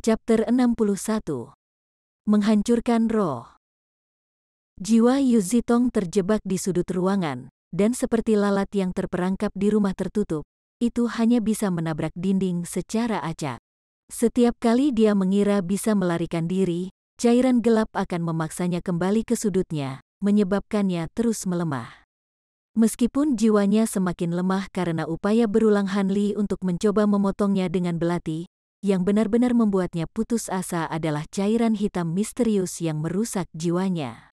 Chapter 61. Menghancurkan roh. Jiwa Yu Zitong terjebak di sudut ruangan, dan seperti lalat yang terperangkap di rumah tertutup, itu hanya bisa menabrak dinding secara acak. Setiap kali dia mengira bisa melarikan diri, cairan gelap akan memaksanya kembali ke sudutnya, menyebabkannya terus melemah. Meskipun jiwanya semakin lemah karena upaya berulang Han Li untuk mencoba memotongnya dengan belati, yang benar-benar membuatnya putus asa adalah cairan hitam misterius yang merusak jiwanya.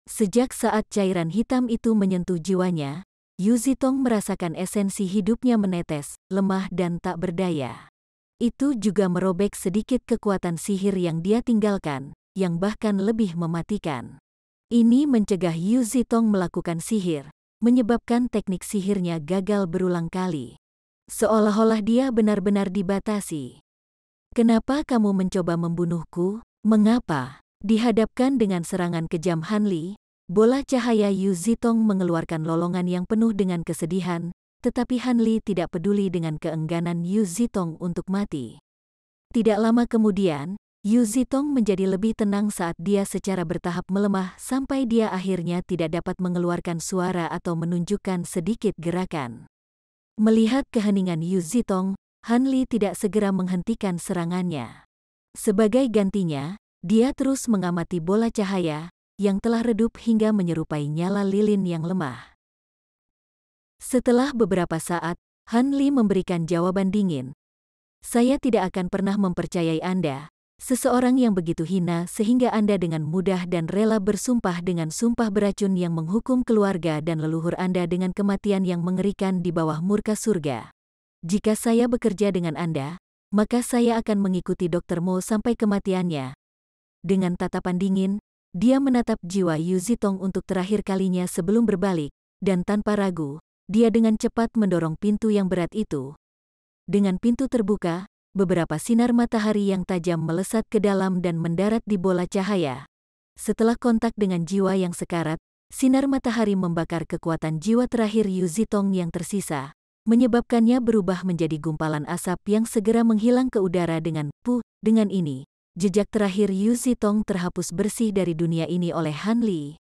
Sejak saat cairan hitam itu menyentuh jiwanya, Yu Zitong merasakan esensi hidupnya menetes, lemah dan tak berdaya. Itu juga merobek sedikit kekuatan sihir yang dia tinggalkan, yang bahkan lebih mematikan. Ini mencegah Yu Zitong melakukan sihir, menyebabkan teknik sihirnya gagal berulang kali. Seolah-olah dia benar-benar dibatasi. "Kenapa kamu mencoba membunuhku? Mengapa?" Dihadapkan dengan serangan kejam Han Li, bola cahaya Yu Zitong mengeluarkan lolongan yang penuh dengan kesedihan, tetapi Han Li tidak peduli dengan keengganan Yu Zitong untuk mati. Tidak lama kemudian, Yu Zitong menjadi lebih tenang saat dia secara bertahap melemah sampai dia akhirnya tidak dapat mengeluarkan suara atau menunjukkan sedikit gerakan. Melihat keheningan Yu Zitong, Han Li tidak segera menghentikan serangannya. Sebagai gantinya, dia terus mengamati bola cahaya, yang telah redup hingga menyerupai nyala lilin yang lemah. Setelah beberapa saat, Han Li memberikan jawaban dingin. "Saya tidak akan pernah mempercayai Anda, seseorang yang begitu hina sehingga Anda dengan mudah dan rela bersumpah dengan sumpah beracun yang menghukum keluarga dan leluhur Anda dengan kematian yang mengerikan di bawah murka surga. Jika saya bekerja dengan Anda, maka saya akan mengikuti Dr. Mo sampai kematiannya." Dengan tatapan dingin, dia menatap jiwa Yu Zitong untuk terakhir kalinya sebelum berbalik, dan tanpa ragu, dia dengan cepat mendorong pintu yang berat itu. Dengan pintu terbuka, beberapa sinar matahari yang tajam melesat ke dalam dan mendarat di bola cahaya. Setelah kontak dengan jiwa yang sekarat, sinar matahari membakar kekuatan jiwa terakhir Yu Zitong yang tersisa, menyebabkannya berubah menjadi gumpalan asap yang segera menghilang ke udara dengan puh. Dengan ini, jejak terakhir Yu Zitong terhapus bersih dari dunia ini oleh Han Li.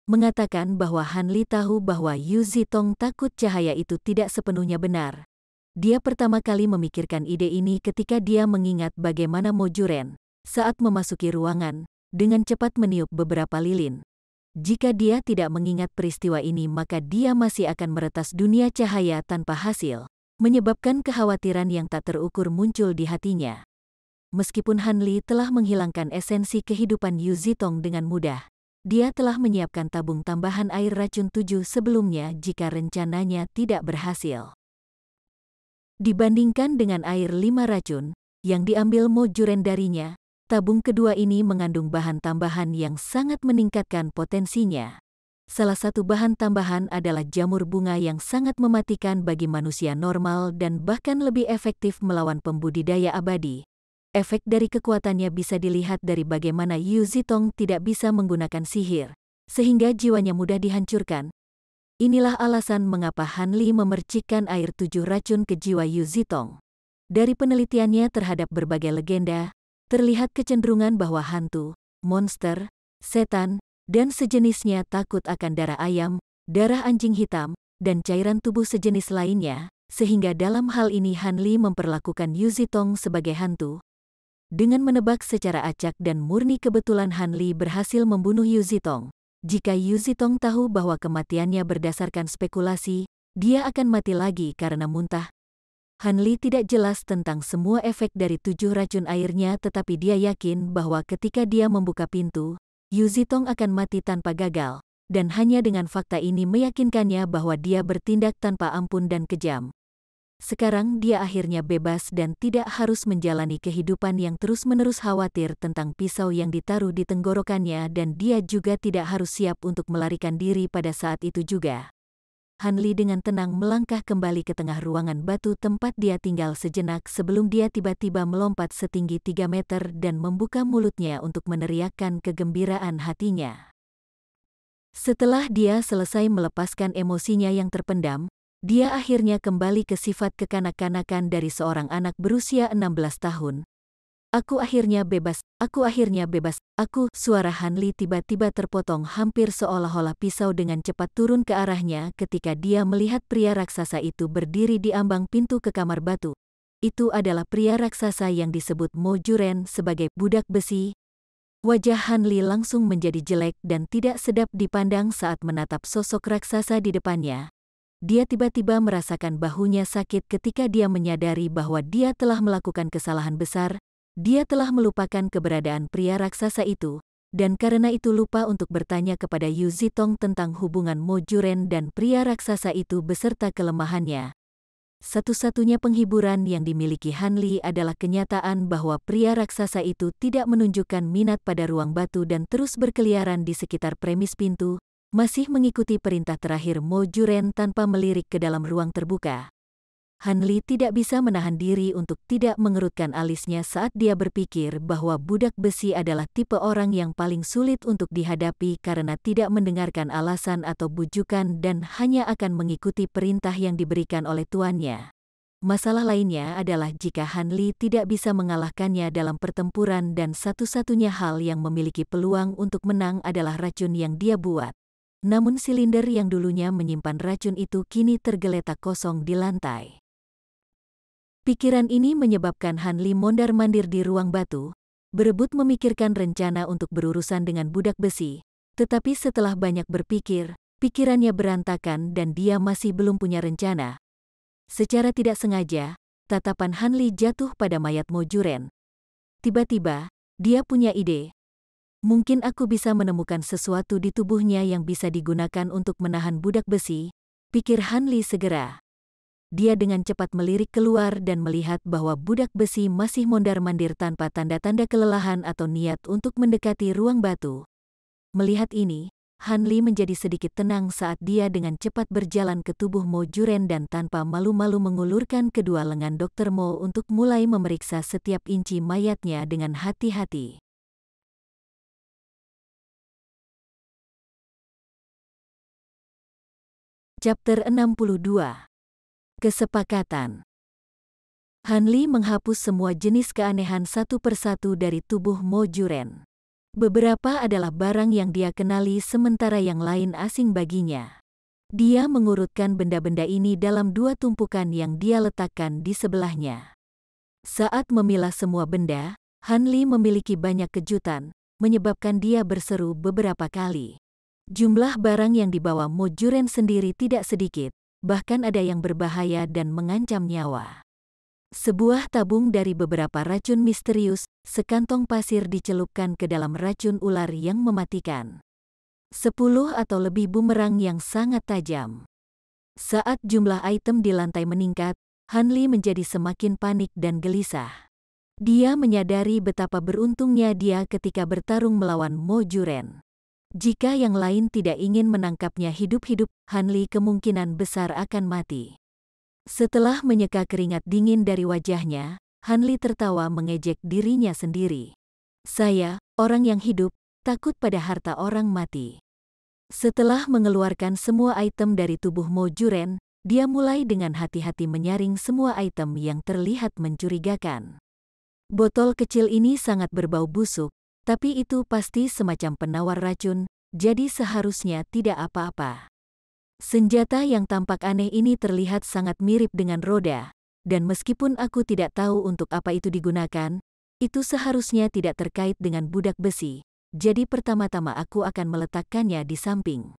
Mengatakan bahwa Han Li tahu bahwa Yu Zitong takut cahaya itu tidak sepenuhnya benar. Dia pertama kali memikirkan ide ini ketika dia mengingat bagaimana Mo Juren, saat memasuki ruangan, dengan cepat meniup beberapa lilin. Jika dia tidak mengingat peristiwa ini maka dia masih akan meretas dunia cahaya tanpa hasil, menyebabkan kekhawatiran yang tak terukur muncul di hatinya. Meskipun Han Li telah menghilangkan esensi kehidupan Yu Zitong dengan mudah, dia telah menyiapkan tabung tambahan air racun 7 sebelumnya jika rencananya tidak berhasil. Dibandingkan dengan air 5 racun, yang diambil Mo Juren darinya, tabung kedua ini mengandung bahan tambahan yang sangat meningkatkan potensinya. Salah satu bahan tambahan adalah jamur bunga yang sangat mematikan bagi manusia normal dan bahkan lebih efektif melawan pembudidaya abadi. Efek dari kekuatannya bisa dilihat dari bagaimana Yu Zitong tidak bisa menggunakan sihir, sehingga jiwanya mudah dihancurkan. Inilah alasan mengapa Han Li memercikkan air 7 racun ke jiwa Yu Zitong. Dari penelitiannya terhadap berbagai legenda, terlihat kecenderungan bahwa hantu, monster, setan, dan sejenisnya takut akan darah ayam, darah anjing hitam, dan cairan tubuh sejenis lainnya, sehingga dalam hal ini Han Li memperlakukan Yu Zitong sebagai hantu. Dengan menebak secara acak dan murni kebetulan Han Li berhasil membunuh Yu Zitong. Jika Yu Zitong tahu bahwa kematiannya berdasarkan spekulasi, dia akan mati lagi karena muntah. Han Li tidak jelas tentang semua efek dari 7 racun airnya tetapi dia yakin bahwa ketika dia membuka pintu, Yu Zitong akan mati tanpa gagal, dan hanya dengan fakta ini meyakinkannya bahwa dia bertindak tanpa ampun dan kejam. Sekarang dia akhirnya bebas dan tidak harus menjalani kehidupan yang terus-menerus khawatir tentang pisau yang ditaruh di tenggorokannya dan dia juga tidak harus siap untuk melarikan diri pada saat itu juga. Han Li dengan tenang melangkah kembali ke tengah ruangan batu tempat dia tinggal sejenak sebelum dia tiba-tiba melompat setinggi 3 meter dan membuka mulutnya untuk meneriakkan kegembiraan hatinya. Setelah dia selesai melepaskan emosinya yang terpendam, dia akhirnya kembali ke sifat kekanak-kanakan dari seorang anak berusia 16 tahun. Aku akhirnya bebas, aku akhirnya bebas, aku. Suara Han Li tiba-tiba terpotong hampir seolah-olah pisau dengan cepat turun ke arahnya ketika dia melihat pria raksasa itu berdiri di ambang pintu ke kamar batu. Itu adalah pria raksasa yang disebut Mo Juren sebagai budak besi. Wajah Han Li langsung menjadi jelek dan tidak sedap dipandang saat menatap sosok raksasa di depannya. Dia tiba-tiba merasakan bahunya sakit ketika dia menyadari bahwa dia telah melakukan kesalahan besar. Dia telah melupakan keberadaan pria raksasa itu, dan karena itu lupa untuk bertanya kepada Yu Zitong tentang hubungan Mo Juren dan pria raksasa itu beserta kelemahannya. Satu-satunya penghiburan yang dimiliki Han Li adalah kenyataan bahwa pria raksasa itu tidak menunjukkan minat pada ruang batu dan terus berkeliaran di sekitar premis pintu, masih mengikuti perintah terakhir Mo Juren tanpa melirik ke dalam ruang terbuka. Han Li tidak bisa menahan diri untuk tidak mengerutkan alisnya saat dia berpikir bahwa budak besi adalah tipe orang yang paling sulit untuk dihadapi karena tidak mendengarkan alasan atau bujukan dan hanya akan mengikuti perintah yang diberikan oleh tuannya. Masalah lainnya adalah jika Han Li tidak bisa mengalahkannya dalam pertempuran dan satu-satunya hal yang memiliki peluang untuk menang adalah racun yang dia buat. Namun silinder yang dulunya menyimpan racun itu kini tergeletak kosong di lantai. Pikiran ini menyebabkan Han Li mondar-mandir di ruang batu, berebut memikirkan rencana untuk berurusan dengan budak besi. Tetapi setelah banyak berpikir, pikirannya berantakan dan dia masih belum punya rencana. Secara tidak sengaja, tatapan Han Li jatuh pada mayat Mo Juren. Tiba-tiba, dia punya ide. Mungkin aku bisa menemukan sesuatu di tubuhnya yang bisa digunakan untuk menahan budak besi, pikir Han Li segera. Dia dengan cepat melirik keluar dan melihat bahwa budak besi masih mondar-mandir tanpa tanda-tanda kelelahan atau niat untuk mendekati ruang batu. Melihat ini, Han Li menjadi sedikit tenang saat dia dengan cepat berjalan ke tubuh Mo Juren dan tanpa malu-malu mengulurkan kedua lengan Dr. Mo untuk mulai memeriksa setiap inci mayatnya dengan hati-hati. Chapter 62. Kesepakatan. Han Li menghapus semua jenis keanehan satu persatu dari tubuh Mo Juren. Beberapa adalah barang yang dia kenali sementara yang lain asing baginya. Dia mengurutkan benda-benda ini dalam dua tumpukan yang dia letakkan di sebelahnya. Saat memilah semua benda, Han Li memiliki banyak kejutan, menyebabkan dia berseru beberapa kali. Jumlah barang yang dibawa Mo Juren sendiri tidak sedikit. Bahkan ada yang berbahaya dan mengancam nyawa. Sebuah tabung dari beberapa racun misterius, sekantong pasir dicelupkan ke dalam racun ular yang mematikan. 10 atau lebih bumerang yang sangat tajam. Saat jumlah item di lantai meningkat, Han Li menjadi semakin panik dan gelisah. Dia menyadari betapa beruntungnya dia ketika bertarung melawan Mo Juren. Jika yang lain tidak ingin menangkapnya hidup-hidup, Han Li kemungkinan besar akan mati. Setelah menyeka keringat dingin dari wajahnya, Han Li tertawa mengejek dirinya sendiri. Saya, orang yang hidup, takut pada harta orang mati. Setelah mengeluarkan semua item dari tubuh Mo Juren, dia mulai dengan hati-hati menyaring semua item yang terlihat mencurigakan. Botol kecil ini sangat berbau busuk. Tapi itu pasti semacam penawar racun, jadi seharusnya tidak apa-apa. Senjata yang tampak aneh ini terlihat sangat mirip dengan roda, dan meskipun aku tidak tahu untuk apa itu digunakan, itu seharusnya tidak terkait dengan budak besi, jadi pertama-tama aku akan meletakkannya di samping.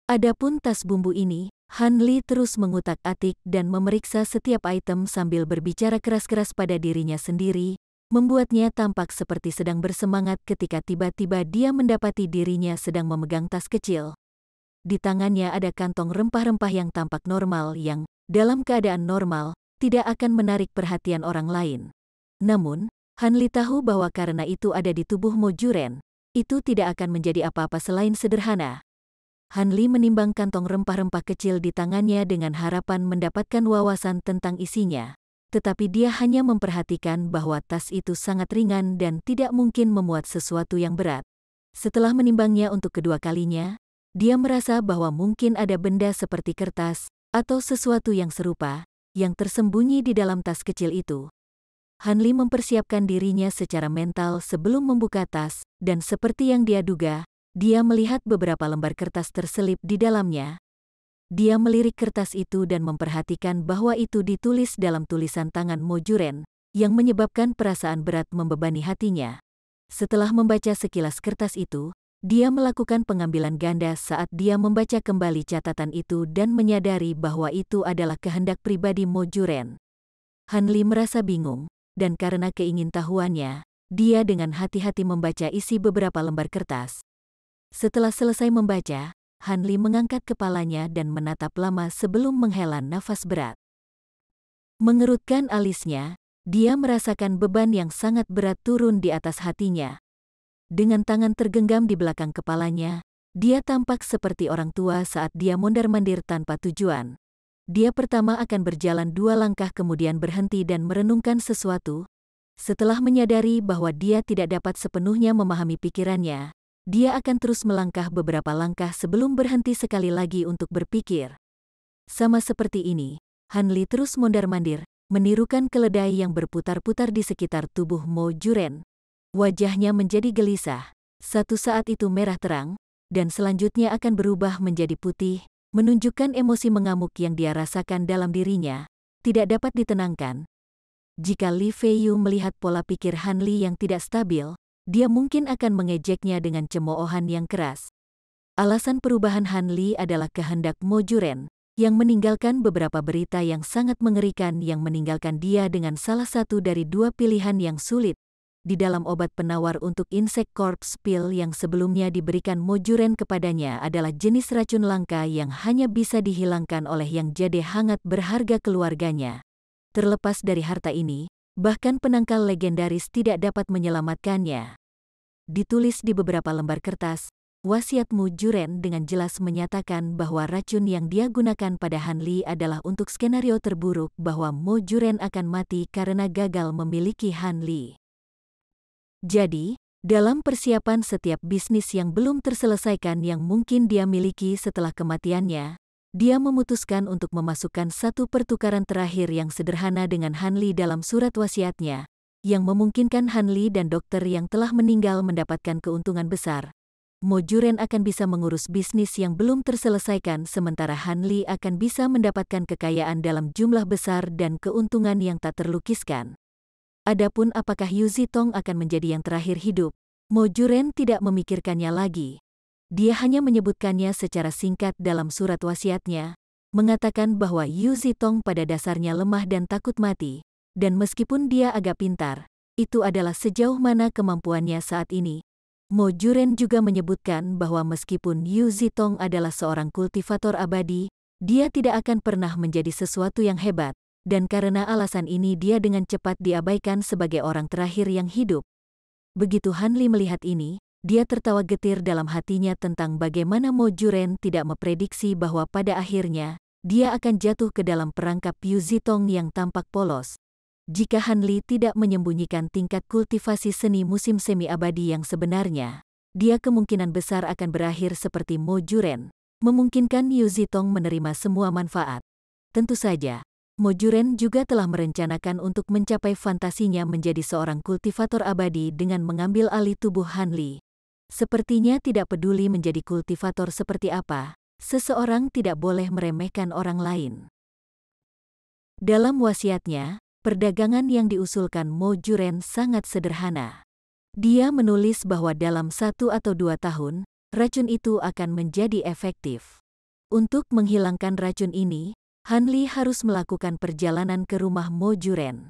Adapun tas bumbu ini, Han Li terus mengutak-atik dan memeriksa setiap item sambil berbicara keras-keras pada dirinya sendiri, membuatnya tampak seperti sedang bersemangat ketika tiba-tiba dia mendapati dirinya sedang memegang tas kecil. Di tangannya ada kantong rempah-rempah yang tampak normal yang, dalam keadaan normal, tidak akan menarik perhatian orang lain. Namun, Han Li tahu bahwa karena itu ada di tubuh Mo Juren, itu tidak akan menjadi apa-apa selain sederhana. Han Li menimbang kantong rempah-rempah kecil di tangannya dengan harapan mendapatkan wawasan tentang isinya. Tetapi dia hanya memperhatikan bahwa tas itu sangat ringan dan tidak mungkin memuat sesuatu yang berat. Setelah menimbangnya untuk kedua kalinya, dia merasa bahwa mungkin ada benda seperti kertas atau sesuatu yang serupa yang tersembunyi di dalam tas kecil itu. Han Li mempersiapkan dirinya secara mental sebelum membuka tas, dan seperti yang dia duga, dia melihat beberapa lembar kertas terselip di dalamnya. Dia melirik kertas itu dan memperhatikan bahwa itu ditulis dalam tulisan tangan Mo Juren, yang menyebabkan perasaan berat membebani hatinya. Setelah membaca sekilas kertas itu, dia melakukan pengambilan ganda saat dia membaca kembali catatan itu dan menyadari bahwa itu adalah kehendak pribadi Mo Juren. Han Li merasa bingung, dan karena keingintahuannya, dia dengan hati-hati membaca isi beberapa lembar kertas. Setelah selesai membaca, Han Li mengangkat kepalanya dan menatap lama sebelum menghela nafas berat. Mengerutkan alisnya, dia merasakan beban yang sangat berat turun di atas hatinya. Dengan tangan tergenggam di belakang kepalanya, dia tampak seperti orang tua saat dia mondar-mandir tanpa tujuan. Dia pertama akan berjalan 2 langkah kemudian berhenti dan merenungkan sesuatu. Setelah menyadari bahwa dia tidak dapat sepenuhnya memahami pikirannya, dia akan terus melangkah beberapa langkah sebelum berhenti sekali lagi untuk berpikir. Sama seperti ini, Han Li terus mondar-mandir, menirukan keledai yang berputar-putar di sekitar tubuh Mo Juren. Wajahnya menjadi gelisah, satu saat itu merah terang, dan selanjutnya akan berubah menjadi putih, menunjukkan emosi mengamuk yang dia rasakan dalam dirinya, tidak dapat ditenangkan. Jika Li Feiyu melihat pola pikir Han Li yang tidak stabil, dia mungkin akan mengejeknya dengan cemoohan yang keras. Alasan perubahan Han Li adalah kehendak Mo Juren, yang meninggalkan beberapa berita yang sangat mengerikan yang meninggalkan dia dengan salah satu dari 2 pilihan yang sulit. Di dalam obat penawar untuk insect corpse pill yang sebelumnya diberikan Mo Juren kepadanya adalah jenis racun langka yang hanya bisa dihilangkan oleh yang jade hangat berharga keluarganya. Terlepas dari harta ini, bahkan penangkal legendaris tidak dapat menyelamatkannya. Ditulis di beberapa lembar kertas, wasiat Mo Juren dengan jelas menyatakan bahwa racun yang dia gunakan pada Han Li adalah untuk skenario terburuk bahwa Mo Juren akan mati karena gagal memiliki Han Li. Jadi, dalam persiapan setiap bisnis yang belum terselesaikan yang mungkin dia miliki setelah kematiannya, dia memutuskan untuk memasukkan satu pertukaran terakhir yang sederhana dengan Han Li dalam surat wasiatnya, yang memungkinkan Han Li dan dokter yang telah meninggal mendapatkan keuntungan besar. Mo Juren akan bisa mengurus bisnis yang belum terselesaikan sementara Han Li akan bisa mendapatkan kekayaan dalam jumlah besar dan keuntungan yang tak terlukiskan. Adapun apakah Yu Zitong akan menjadi yang terakhir hidup, Mo Juren tidak memikirkannya lagi. Dia hanya menyebutkannya secara singkat dalam surat wasiatnya, mengatakan bahwa Yu Zitong pada dasarnya lemah dan takut mati, dan meskipun dia agak pintar, itu adalah sejauh mana kemampuannya saat ini. Mo Juren juga menyebutkan bahwa meskipun Yu Zitong adalah seorang kultivator abadi, dia tidak akan pernah menjadi sesuatu yang hebat. Dan karena alasan ini dia dengan cepat diabaikan sebagai orang terakhir yang hidup. Begitu Han Li melihat ini, dia tertawa getir dalam hatinya tentang bagaimana Mo Juren tidak memprediksi bahwa pada akhirnya, dia akan jatuh ke dalam perangkap Yu Zitong yang tampak polos. Jika Han Li tidak menyembunyikan tingkat kultivasi seni musim semi-abadi yang sebenarnya, dia kemungkinan besar akan berakhir seperti Mo Juren, memungkinkan Yu Zitong menerima semua manfaat. Tentu saja, Mo Juren juga telah merencanakan untuk mencapai fantasinya menjadi seorang kultivator abadi dengan mengambil alih tubuh Han Li. Sepertinya tidak peduli menjadi kultivator seperti apa, seseorang tidak boleh meremehkan orang lain. Dalam wasiatnya, perdagangan yang diusulkan Mo Juren sangat sederhana. Dia menulis bahwa dalam 1 atau 2 tahun, racun itu akan menjadi efektif. Untuk menghilangkan racun ini, Han Li harus melakukan perjalanan ke rumah Mo Juren.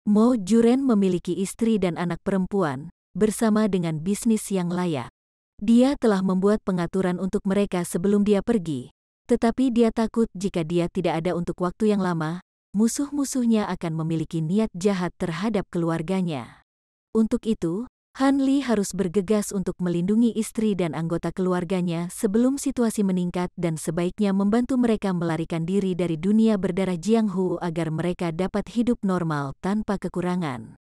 Mo Juren memiliki istri dan anak perempuan, bersama dengan bisnis yang layak. Dia telah membuat pengaturan untuk mereka sebelum dia pergi, tetapi dia takut jika dia tidak ada untuk waktu yang lama, musuh-musuhnya akan memiliki niat jahat terhadap keluarganya. Untuk itu, Han Li harus bergegas untuk melindungi istri dan anggota keluarganya sebelum situasi meningkat dan sebaiknya membantu mereka melarikan diri dari dunia berdarah Jianghu agar mereka dapat hidup normal tanpa kekurangan.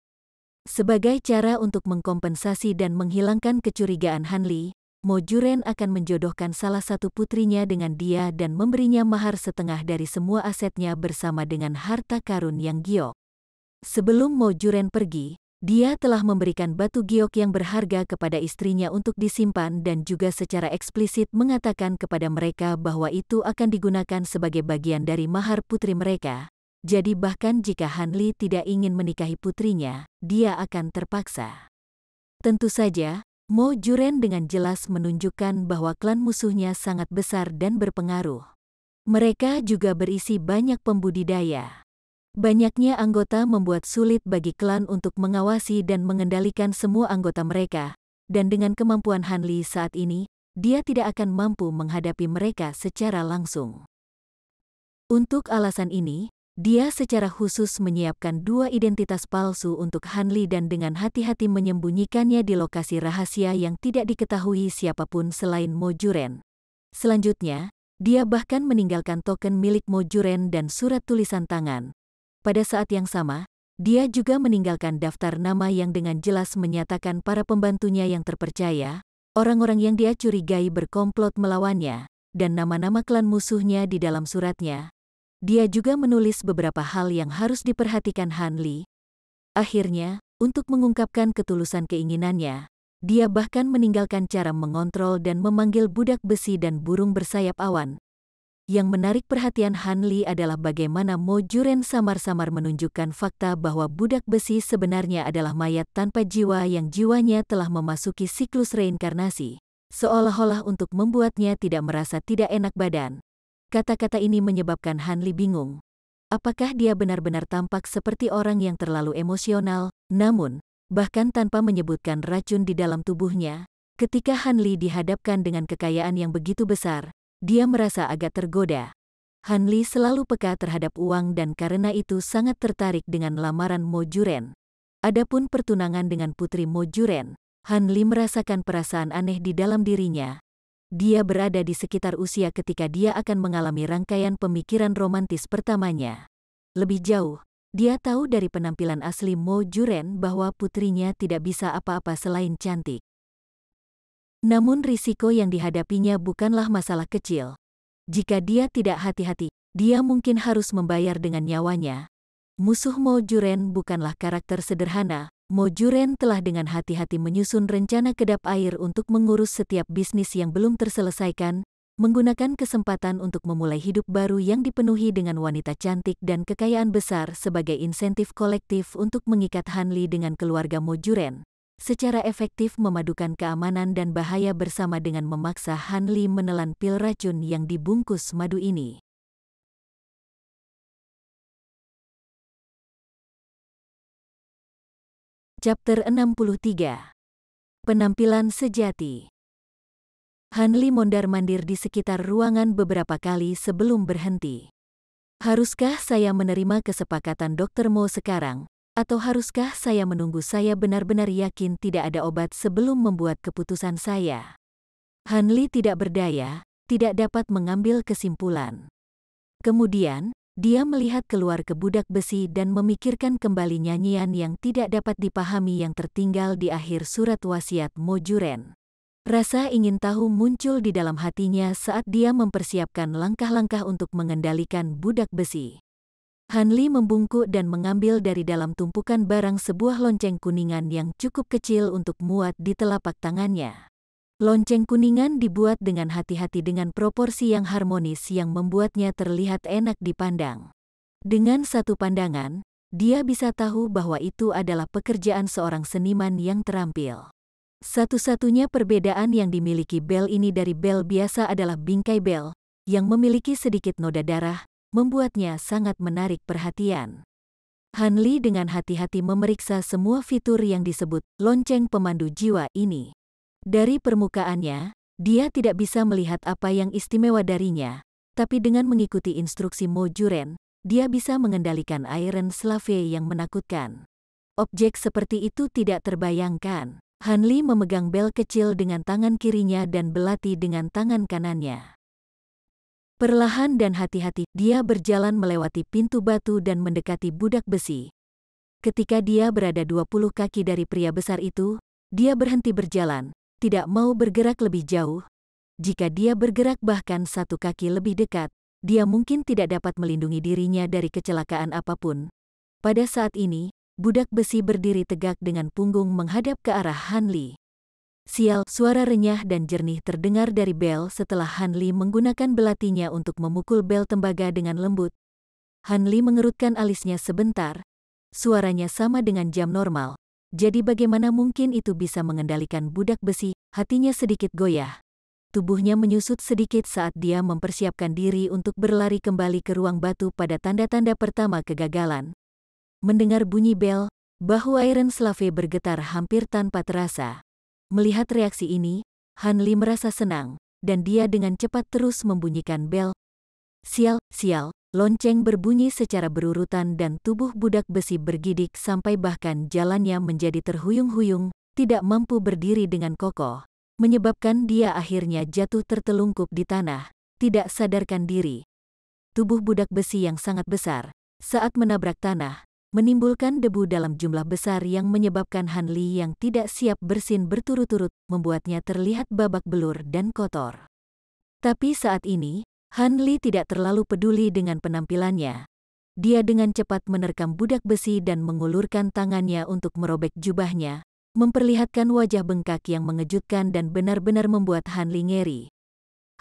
Sebagai cara untuk mengkompensasi dan menghilangkan kecurigaan Han Li, Mo Juren akan menjodohkan salah satu putrinya dengan dia dan memberinya mahar setengah dari semua asetnya bersama dengan harta karun yang giok. Sebelum Mo Juren pergi, dia telah memberikan batu giok yang berharga kepada istrinya untuk disimpan dan juga secara eksplisit mengatakan kepada mereka bahwa itu akan digunakan sebagai bagian dari mahar putri mereka. Jadi bahkan jika Han Li tidak ingin menikahi putrinya, dia akan terpaksa. Tentu saja, Mo Juren dengan jelas menunjukkan bahwa klan musuhnya sangat besar dan berpengaruh. Mereka juga berisi banyak pembudidaya. Banyaknya anggota membuat sulit bagi klan untuk mengawasi dan mengendalikan semua anggota mereka, dan dengan kemampuan Han Li saat ini, dia tidak akan mampu menghadapi mereka secara langsung. Untuk alasan ini, dia secara khusus menyiapkan 2 identitas palsu untuk Han Li dan dengan hati-hati menyembunyikannya di lokasi rahasia yang tidak diketahui siapapun selain Mo Juren. Selanjutnya, dia bahkan meninggalkan token milik Mo Juren dan surat tulisan tangan. Pada saat yang sama, dia juga meninggalkan daftar nama yang dengan jelas menyatakan para pembantunya yang terpercaya, orang-orang yang dia curigai berkomplot melawannya, dan nama-nama klan musuhnya di dalam suratnya. Dia juga menulis beberapa hal yang harus diperhatikan Han Li. Akhirnya, untuk mengungkapkan ketulusan keinginannya, dia bahkan meninggalkan cara mengontrol dan memanggil budak besi dan burung bersayap awan. Yang menarik perhatian Han Li adalah bagaimana Mo Juren samar-samar menunjukkan fakta bahwa budak besi sebenarnya adalah mayat tanpa jiwa yang jiwanya telah memasuki siklus reinkarnasi, seolah-olah untuk membuatnya tidak merasa tidak enak badan. Kata-kata ini menyebabkan Han Li bingung. Apakah dia benar-benar tampak seperti orang yang terlalu emosional? Namun, bahkan tanpa menyebutkan racun di dalam tubuhnya, ketika Han Li dihadapkan dengan kekayaan yang begitu besar, dia merasa agak tergoda. Han Li selalu peka terhadap uang dan karena itu sangat tertarik dengan lamaran Mo Juren. Adapun pertunangan dengan putri Mo Juren, Han Li merasakan perasaan aneh di dalam dirinya. Dia berada di sekitar usia ketika dia akan mengalami rangkaian pemikiran romantis pertamanya. Lebih jauh, dia tahu dari penampilan asli Mo Juren bahwa putrinya tidak bisa apa-apa selain cantik. Namun risiko yang dihadapinya bukanlah masalah kecil. Jika dia tidak hati-hati, dia mungkin harus membayar dengan nyawanya. Musuh Mo Juren bukanlah karakter sederhana. Mo Juren telah dengan hati-hati menyusun rencana kedap air untuk mengurus setiap bisnis yang belum terselesaikan, menggunakan kesempatan untuk memulai hidup baru yang dipenuhi dengan wanita cantik dan kekayaan besar sebagai insentif kolektif untuk mengikat Han Li dengan keluarga Mo Juren, secara efektif memadukan keamanan dan bahaya bersama dengan memaksa Han Li menelan pil racun yang dibungkus madu ini. Chapter 63. Penampilan sejati. Han Li mondar-mandir di sekitar ruangan beberapa kali sebelum berhenti. Haruskah saya menerima kesepakatan Dr. Mo sekarang, atau haruskah saya menunggu saya benar-benar yakin tidak ada obat sebelum membuat keputusan saya? Han Li tidak berdaya, tidak dapat mengambil kesimpulan. Kemudian, dia melihat keluar ke budak besi dan memikirkan kembali nyanyian yang tidak dapat dipahami yang tertinggal di akhir surat wasiat Mo Juren. Rasa ingin tahu muncul di dalam hatinya saat dia mempersiapkan langkah-langkah untuk mengendalikan budak besi. Han Li membungkuk dan mengambil dari dalam tumpukan barang sebuah lonceng kuningan yang cukup kecil untuk muat di telapak tangannya. Lonceng kuningan dibuat dengan hati-hati dengan proporsi yang harmonis yang membuatnya terlihat enak dipandang. Dengan satu pandangan, dia bisa tahu bahwa itu adalah pekerjaan seorang seniman yang terampil. Satu-satunya perbedaan yang dimiliki bel ini dari bel biasa adalah bingkai bel, yang memiliki sedikit noda darah, membuatnya sangat menarik perhatian. Han Li dengan hati-hati memeriksa semua fitur yang disebut lonceng pemandu jiwa ini. Dari permukaannya, dia tidak bisa melihat apa yang istimewa darinya, tapi dengan mengikuti instruksi Mo Juren, dia bisa mengendalikan Iron Slave yang menakutkan. Objek seperti itu tidak terbayangkan. Han Li memegang bel kecil dengan tangan kirinya dan belati dengan tangan kanannya. Perlahan dan hati-hati, dia berjalan melewati pintu batu dan mendekati budak besi. Ketika dia berada 20 kaki dari pria besar itu, dia berhenti berjalan, tidak mau bergerak lebih jauh. Jika dia bergerak bahkan 1 kaki lebih dekat, dia mungkin tidak dapat melindungi dirinya dari kecelakaan apapun. Pada saat ini, budak besi berdiri tegak dengan punggung menghadap ke arah Han Li. Sial, suara renyah dan jernih terdengar dari bel setelah Han Li menggunakan belatinya untuk memukul bel tembaga dengan lembut. Han Li mengerutkan alisnya sebentar. Suaranya sama dengan jam normal. Jadi bagaimana mungkin itu bisa mengendalikan budak besi? Hatinya sedikit goyah. Tubuhnya menyusut sedikit saat dia mempersiapkan diri untuk berlari kembali ke ruang batu pada tanda-tanda pertama kegagalan. Mendengar bunyi bel, bahu Iron Slave bergetar hampir tanpa terasa. Melihat reaksi ini, Han Li merasa senang, dan dia dengan cepat terus membunyikan bel. Sial, sial, lonceng berbunyi secara berurutan dan tubuh budak besi bergidik sampai bahkan jalannya menjadi terhuyung-huyung, tidak mampu berdiri dengan kokoh. Menyebabkan dia akhirnya jatuh tertelungkup di tanah, tidak sadarkan diri. Tubuh budak besi yang sangat besar, saat menabrak tanah, menimbulkan debu dalam jumlah besar yang menyebabkan Han Li yang tidak siap bersin berturut-turut, membuatnya terlihat babak belur dan kotor. Tapi saat ini, Han Li tidak terlalu peduli dengan penampilannya. Dia dengan cepat menerkam budak besi dan mengulurkan tangannya untuk merobek jubahnya, memperlihatkan wajah bengkak yang mengejutkan dan benar-benar membuat Han Li ngeri.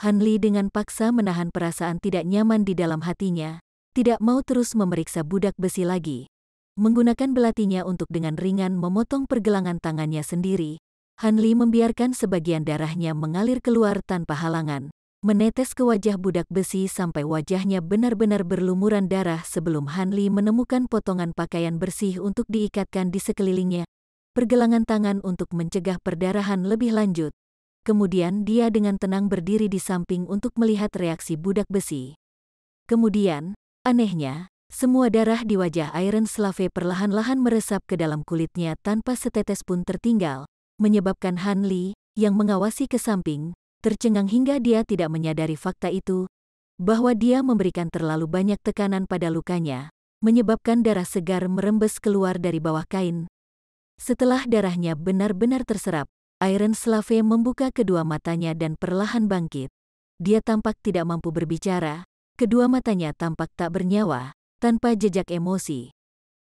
Han Li dengan paksa menahan perasaan tidak nyaman di dalam hatinya, tidak mau terus memeriksa budak besi lagi. Menggunakan belatinya untuk dengan ringan memotong pergelangan tangannya sendiri, Han Li membiarkan sebagian darahnya mengalir keluar tanpa halangan, menetes ke wajah budak besi sampai wajahnya benar-benar berlumuran darah sebelum Han Li menemukan potongan pakaian bersih untuk diikatkan di sekelilingnya. Pergelangan tangan untuk mencegah perdarahan lebih lanjut. Kemudian dia dengan tenang berdiri di samping untuk melihat reaksi budak besi. Kemudian, anehnya, semua darah di wajah Iron Slave perlahan-lahan meresap ke dalam kulitnya tanpa setetes pun tertinggal, menyebabkan Han Li, yang mengawasi ke samping, tercengang hingga dia tidak menyadari fakta itu, bahwa dia memberikan terlalu banyak tekanan pada lukanya, menyebabkan darah segar merembes keluar dari bawah kain. Setelah darahnya benar-benar terserap, Iron Slave membuka kedua matanya dan perlahan bangkit. Dia tampak tidak mampu berbicara, kedua matanya tampak tak bernyawa, tanpa jejak emosi.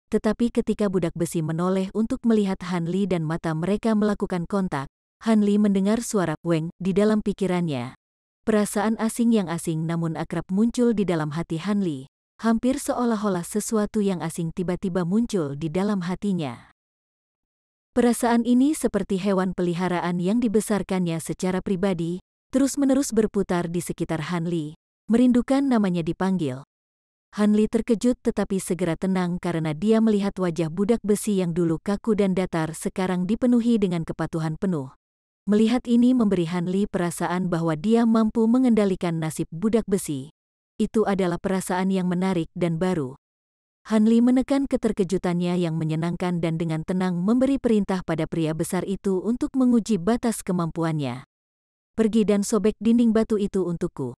Tetapi ketika budak besi menoleh untuk melihat Han Li dan mata mereka melakukan kontak, Han Li mendengar suara "Weng" di dalam pikirannya. Perasaan asing yang asing namun akrab muncul di dalam hati Han Li, hampir seolah-olah sesuatu yang asing tiba-tiba muncul di dalam hatinya. Perasaan ini seperti hewan peliharaan yang dibesarkannya secara pribadi, terus-menerus berputar di sekitar Han Li, merindukan namanya dipanggil. Han Li terkejut tetapi segera tenang karena dia melihat wajah budak besi yang dulu kaku dan datar sekarang dipenuhi dengan kepatuhan penuh. Melihat ini memberi Han Li perasaan bahwa dia mampu mengendalikan nasib budak besi. Itu adalah perasaan yang menarik dan baru. Han Li menekan keterkejutannya yang menyenangkan dan dengan tenang memberi perintah pada pria besar itu untuk menguji batas kemampuannya. Pergi dan sobek dinding batu itu untukku.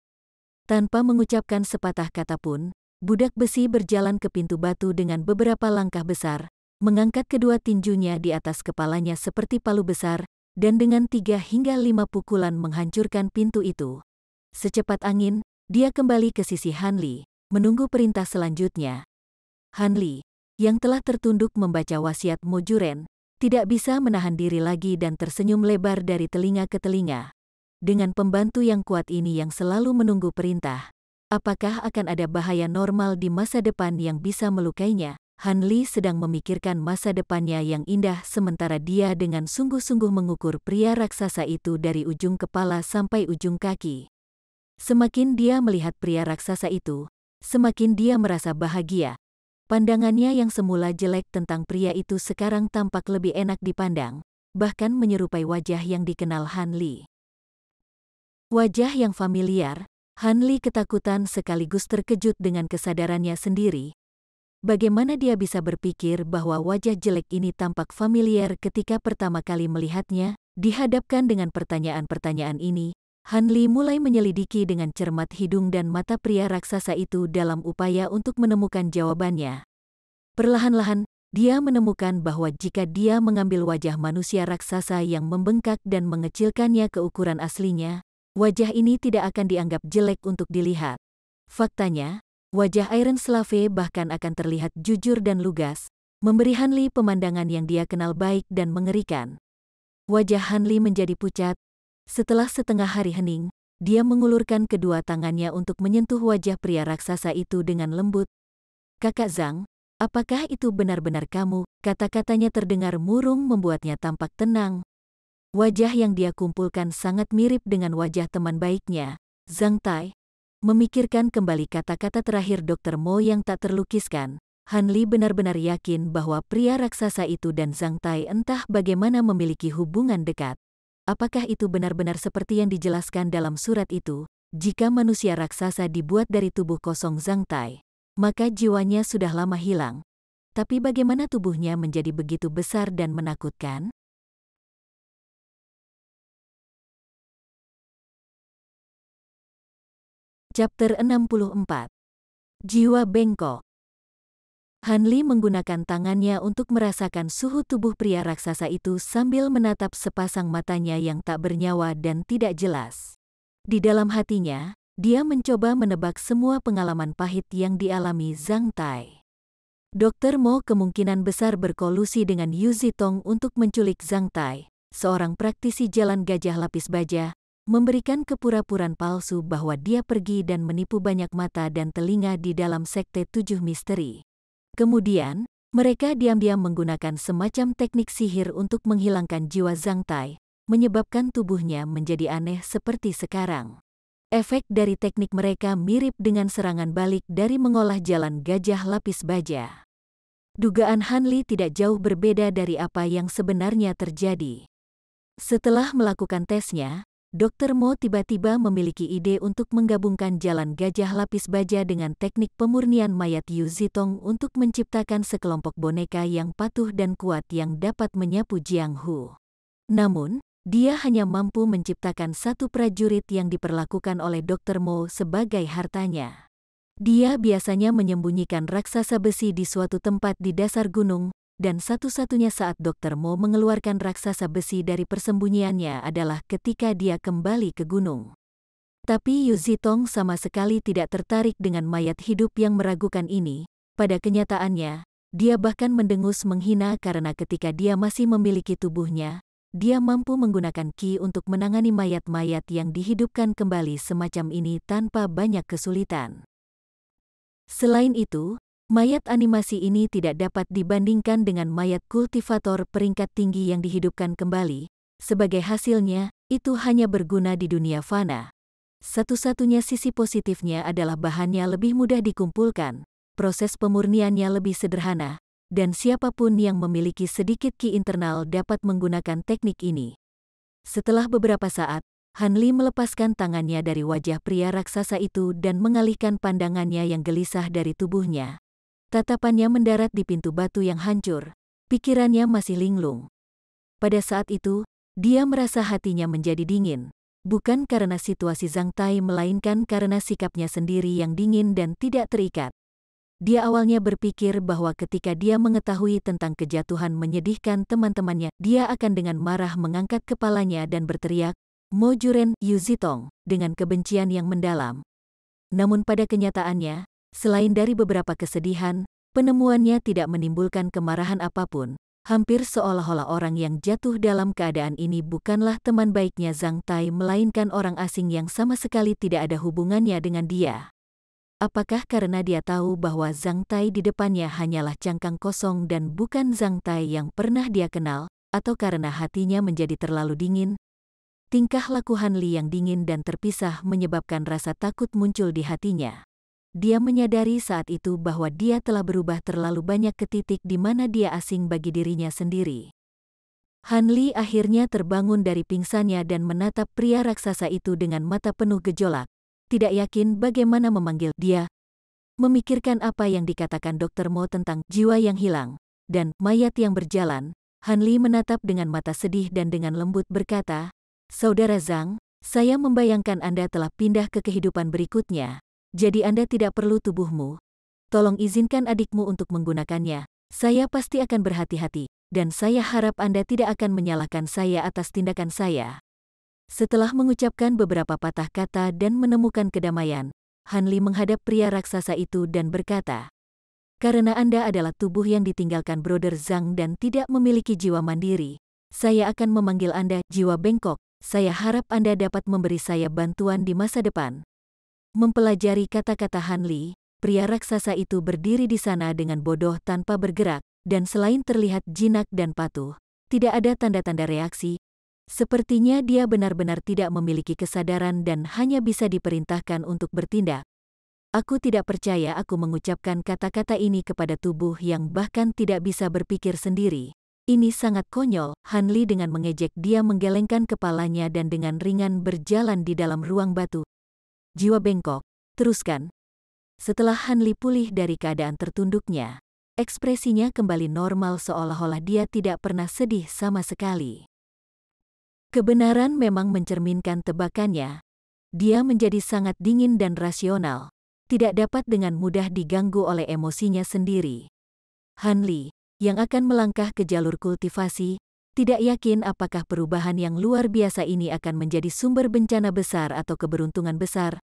Tanpa mengucapkan sepatah kata pun, budak besi berjalan ke pintu batu dengan beberapa langkah besar, mengangkat kedua tinjunya di atas kepalanya seperti palu besar, dan dengan 3 hingga 5 pukulan menghancurkan pintu itu. Secepat angin, dia kembali ke sisi Han Li, menunggu perintah selanjutnya. Han Li, yang telah tertunduk membaca wasiat Mo Juren, tidak bisa menahan diri lagi dan tersenyum lebar dari telinga ke telinga. Dengan pembantu yang kuat ini yang selalu menunggu perintah, apakah akan ada bahaya normal di masa depan yang bisa melukainya? Han Li sedang memikirkan masa depannya yang indah sementara dia dengan sungguh-sungguh mengukur pria raksasa itu dari ujung kepala sampai ujung kaki. Semakin dia melihat pria raksasa itu, semakin dia merasa bahagia. Pandangannya yang semula jelek tentang pria itu sekarang tampak lebih enak dipandang, bahkan menyerupai wajah yang dikenal Han Li. Wajah yang familiar, Han Li ketakutan sekaligus terkejut dengan kesadarannya sendiri. Bagaimana dia bisa berpikir bahwa wajah jelek ini tampak familiar ketika pertama kali melihatnya? Dihadapkan dengan pertanyaan-pertanyaan ini, Han Li mulai menyelidiki dengan cermat hidung dan mata pria raksasa itu dalam upaya untuk menemukan jawabannya. Perlahan-lahan, dia menemukan bahwa jika dia mengambil wajah manusia raksasa yang membengkak dan mengecilkannya ke ukuran aslinya, wajah ini tidak akan dianggap jelek untuk dilihat. Faktanya, Wajah Iron Slave bahkan akan terlihat jujur dan lugas, memberi Han Li pemandangan yang dia kenal baik dan mengerikan. Wajah Han Li menjadi pucat. Setelah setengah hari hening, dia mengulurkan kedua tangannya untuk menyentuh wajah pria raksasa itu dengan lembut. "Kakak Zhang, apakah itu benar-benar kamu?" Kata-katanya terdengar murung membuatnya tampak tenang. Wajah yang dia kumpulkan sangat mirip dengan wajah teman baiknya, Zhang Tai. Memikirkan kembali kata-kata terakhir Dr. Mo yang tak terlukiskan, Han Li benar-benar yakin bahwa pria raksasa itu dan Zhang Tai entah bagaimana memiliki hubungan dekat. Apakah itu benar-benar seperti yang dijelaskan dalam surat itu? Jika manusia raksasa dibuat dari tubuh kosong Zhang Tai, maka jiwanya sudah lama hilang. Tapi bagaimana tubuhnya menjadi begitu besar dan menakutkan? Chapter 64. Jiwa Bengkok. Han Li menggunakan tangannya untuk merasakan suhu tubuh pria raksasa itu sambil menatap sepasang matanya yang tak bernyawa dan tidak jelas. Di dalam hatinya, dia mencoba menebak semua pengalaman pahit yang dialami Zhang Tai. Dr. Mo kemungkinan besar berkolusi dengan Yu Zitong untuk menculik Zhang Tai, seorang praktisi jalan gajah lapis baja, memberikan kepura-puraan palsu bahwa dia pergi dan menipu banyak mata dan telinga di dalam sekte 7 misteri. Kemudian, mereka diam-diam menggunakan semacam teknik sihir untuk menghilangkan jiwa Zhang Tai, menyebabkan tubuhnya menjadi aneh seperti sekarang. Efek dari teknik mereka mirip dengan serangan balik dari mengolah jalan gajah lapis baja. Dugaan Han Li tidak jauh berbeda dari apa yang sebenarnya terjadi. Setelah melakukan tesnya, Dr. Mo tiba-tiba memiliki ide untuk menggabungkan jalan gajah lapis baja dengan teknik pemurnian mayat Yu Zitong untuk menciptakan sekelompok boneka yang patuh dan kuat yang dapat menyapu Jiang Hu. Namun, dia hanya mampu menciptakan satu prajurit yang diperlakukan oleh Dr. Mo sebagai hartanya. Dia biasanya menyembunyikan raksasa besi di suatu tempat di dasar gunung, dan satu-satunya saat Dr. Mo mengeluarkan raksasa besi dari persembunyiannya adalah ketika dia kembali ke gunung. Tapi Yu Zitong sama sekali tidak tertarik dengan mayat hidup yang meragukan ini. Pada kenyataannya, dia bahkan mendengus menghina karena ketika dia masih memiliki tubuhnya, dia mampu menggunakan ki untuk menangani mayat-mayat yang dihidupkan kembali semacam ini tanpa banyak kesulitan. Selain itu, mayat animasi ini tidak dapat dibandingkan dengan mayat kultivator peringkat tinggi yang dihidupkan kembali. Sebagai hasilnya, itu hanya berguna di dunia fana. Satu-satunya sisi positifnya adalah bahannya lebih mudah dikumpulkan, proses pemurniannya lebih sederhana, dan siapapun yang memiliki sedikit ki internal dapat menggunakan teknik ini. Setelah beberapa saat, Han Li melepaskan tangannya dari wajah pria raksasa itu dan mengalihkan pandangannya yang gelisah dari tubuhnya. Tatapannya mendarat di pintu batu yang hancur, pikirannya masih linglung. Pada saat itu, dia merasa hatinya menjadi dingin, bukan karena situasi Zhang Tai melainkan karena sikapnya sendiri yang dingin dan tidak terikat. Dia awalnya berpikir bahwa ketika dia mengetahui tentang kejatuhan menyedihkan teman-temannya, dia akan dengan marah mengangkat kepalanya dan berteriak, "Mo Juren Yu Zitong," dengan kebencian yang mendalam. Namun pada kenyataannya, selain dari beberapa kesedihan, penemuannya tidak menimbulkan kemarahan apapun. Hampir seolah-olah orang yang jatuh dalam keadaan ini bukanlah teman baiknya Zhang Tai melainkan orang asing yang sama sekali tidak ada hubungannya dengan dia. Apakah karena dia tahu bahwa Zhang Tai di depannya hanyalah cangkang kosong dan bukan Zhang Tai yang pernah dia kenal, atau karena hatinya menjadi terlalu dingin? Tingkah laku Han Li yang dingin dan terpisah menyebabkan rasa takut muncul di hatinya. Dia menyadari saat itu bahwa dia telah berubah terlalu banyak ke titik di mana dia asing bagi dirinya sendiri. Han Li akhirnya terbangun dari pingsannya dan menatap pria raksasa itu dengan mata penuh gejolak, tidak yakin bagaimana memanggil dia. Memikirkan apa yang dikatakan Dr. Mo tentang jiwa yang hilang dan mayat yang berjalan, Han Li menatap dengan mata sedih dan dengan lembut berkata, "Saudara Zhang, saya membayangkan Anda telah pindah ke kehidupan berikutnya, jadi Anda tidak perlu tubuhmu. Tolong izinkan adikmu untuk menggunakannya. Saya pasti akan berhati-hati, dan saya harap Anda tidak akan menyalahkan saya atas tindakan saya." Setelah mengucapkan beberapa patah kata dan menemukan kedamaian, Han Li menghadap pria raksasa itu dan berkata, "Karena Anda adalah tubuh yang ditinggalkan Brother Zhang dan tidak memiliki jiwa mandiri, saya akan memanggil Anda jiwa bengkok. Saya harap Anda dapat memberi saya bantuan di masa depan." Mempelajari kata-kata Han Li, pria raksasa itu berdiri di sana dengan bodoh tanpa bergerak, dan selain terlihat jinak dan patuh, tidak ada tanda-tanda reaksi. Sepertinya dia benar-benar tidak memiliki kesadaran dan hanya bisa diperintahkan untuk bertindak. Aku tidak percaya aku mengucapkan kata-kata ini kepada tubuh yang bahkan tidak bisa berpikir sendiri. Ini sangat konyol. Han Li dengan mengejek dia menggelengkan kepalanya dan dengan ringan berjalan di dalam ruang batu. Jiwa bengkok, teruskan. Setelah Han Li pulih dari keadaan tertunduknya, ekspresinya kembali normal seolah-olah dia tidak pernah sedih sama sekali. Kebenaran memang mencerminkan tebakannya. Dia menjadi sangat dingin dan rasional, tidak dapat dengan mudah diganggu oleh emosinya sendiri. Han Li, yang akan melangkah ke jalur kultivasi, tidak yakin apakah perubahan yang luar biasa ini akan menjadi sumber bencana besar atau keberuntungan besar.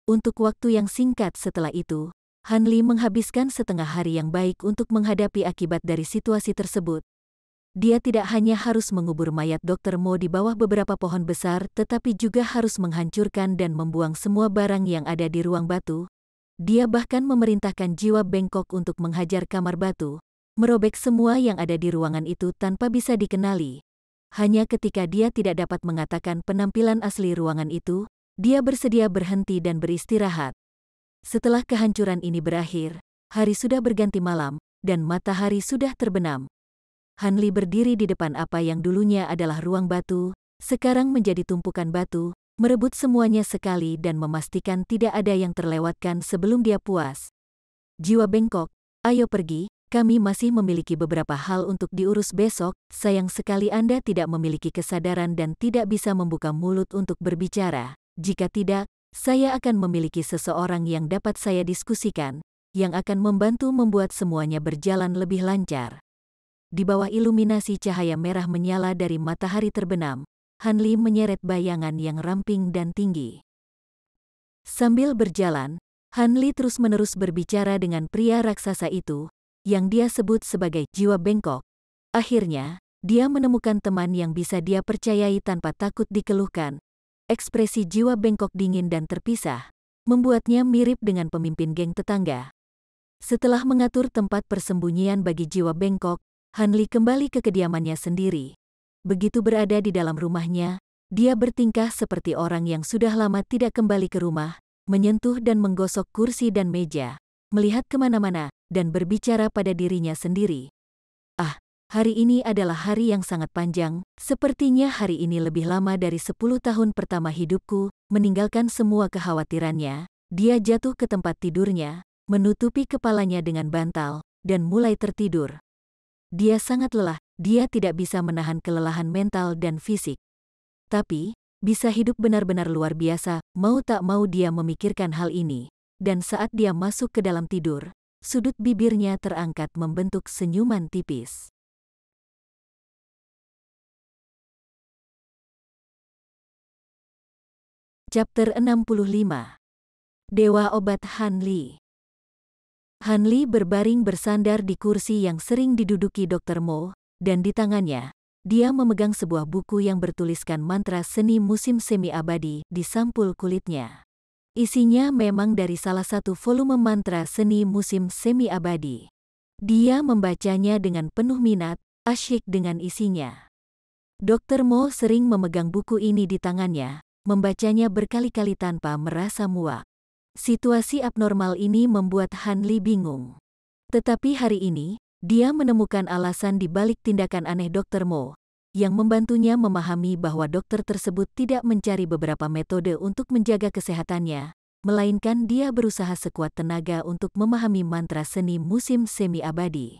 Untuk waktu yang singkat setelah itu, Han Li menghabiskan setengah hari yang baik untuk menghadapi akibat dari situasi tersebut. Dia tidak hanya harus mengubur mayat Dr. Mo di bawah beberapa pohon besar tetapi juga harus menghancurkan dan membuang semua barang yang ada di ruang batu. Dia bahkan memerintahkan jiwa bengkok untuk menghajar kamar batu, merobek semua yang ada di ruangan itu tanpa bisa dikenali. Hanya ketika dia tidak dapat mengatakan penampilan asli ruangan itu, dia bersedia berhenti dan beristirahat. Setelah kehancuran ini berakhir, hari sudah berganti malam, dan matahari sudah terbenam. Han Li berdiri di depan apa yang dulunya adalah ruang batu, sekarang menjadi tumpukan batu, merebut semuanya sekali dan memastikan tidak ada yang terlewatkan sebelum dia puas. Jiwa bengkok, ayo pergi, kami masih memiliki beberapa hal untuk diurus besok. Sayang sekali Anda tidak memiliki kesadaran dan tidak bisa membuka mulut untuk berbicara. Jika tidak, saya akan memiliki seseorang yang dapat saya diskusikan, yang akan membantu membuat semuanya berjalan lebih lancar. Di bawah iluminasi cahaya merah menyala dari matahari terbenam, Han Li menyeret bayangan yang ramping dan tinggi. Sambil berjalan, Han Li terus-menerus berbicara dengan pria raksasa itu, yang dia sebut sebagai jiwa bengkok. Akhirnya, dia menemukan teman yang bisa dia percayai tanpa takut dikeluhkan. Ekspresi jiwa bengkok dingin dan terpisah, membuatnya mirip dengan pemimpin geng tetangga. Setelah mengatur tempat persembunyian bagi jiwa bengkok, Han Li kembali ke kediamannya sendiri. Begitu berada di dalam rumahnya, dia bertingkah seperti orang yang sudah lama tidak kembali ke rumah, menyentuh dan menggosok kursi dan meja, melihat kemana-mana, dan berbicara pada dirinya sendiri. Ah, hari ini adalah hari yang sangat panjang, sepertinya hari ini lebih lama dari 10 tahun pertama hidupku. Meninggalkan semua kekhawatirannya, dia jatuh ke tempat tidurnya, menutupi kepalanya dengan bantal, dan mulai tertidur. Dia sangat lelah, dia tidak bisa menahan kelelahan mental dan fisik. Tapi, bisa hidup benar-benar luar biasa, mau tak mau dia memikirkan hal ini. Dan saat dia masuk ke dalam tidur, sudut bibirnya terangkat membentuk senyuman tipis. Chapter 65. Dewa Obat Han Li. Han Li berbaring bersandar di kursi yang sering diduduki Dr. Mo, dan di tangannya, dia memegang sebuah buku yang bertuliskan mantra seni musim semi abadi di sampul kulitnya. Isinya memang dari salah satu volume mantra seni musim semi abadi. Dia membacanya dengan penuh minat, asyik dengan isinya. Dr. Mo sering memegang buku ini di tangannya, membacanya berkali-kali tanpa merasa muak. Situasi abnormal ini membuat Han Li bingung. Tetapi hari ini, dia menemukan alasan di balik tindakan aneh Dr. Mo, yang membantunya memahami bahwa dokter tersebut tidak mencari beberapa metode untuk menjaga kesehatannya, melainkan dia berusaha sekuat tenaga untuk memahami mantra seni musim semi abadi.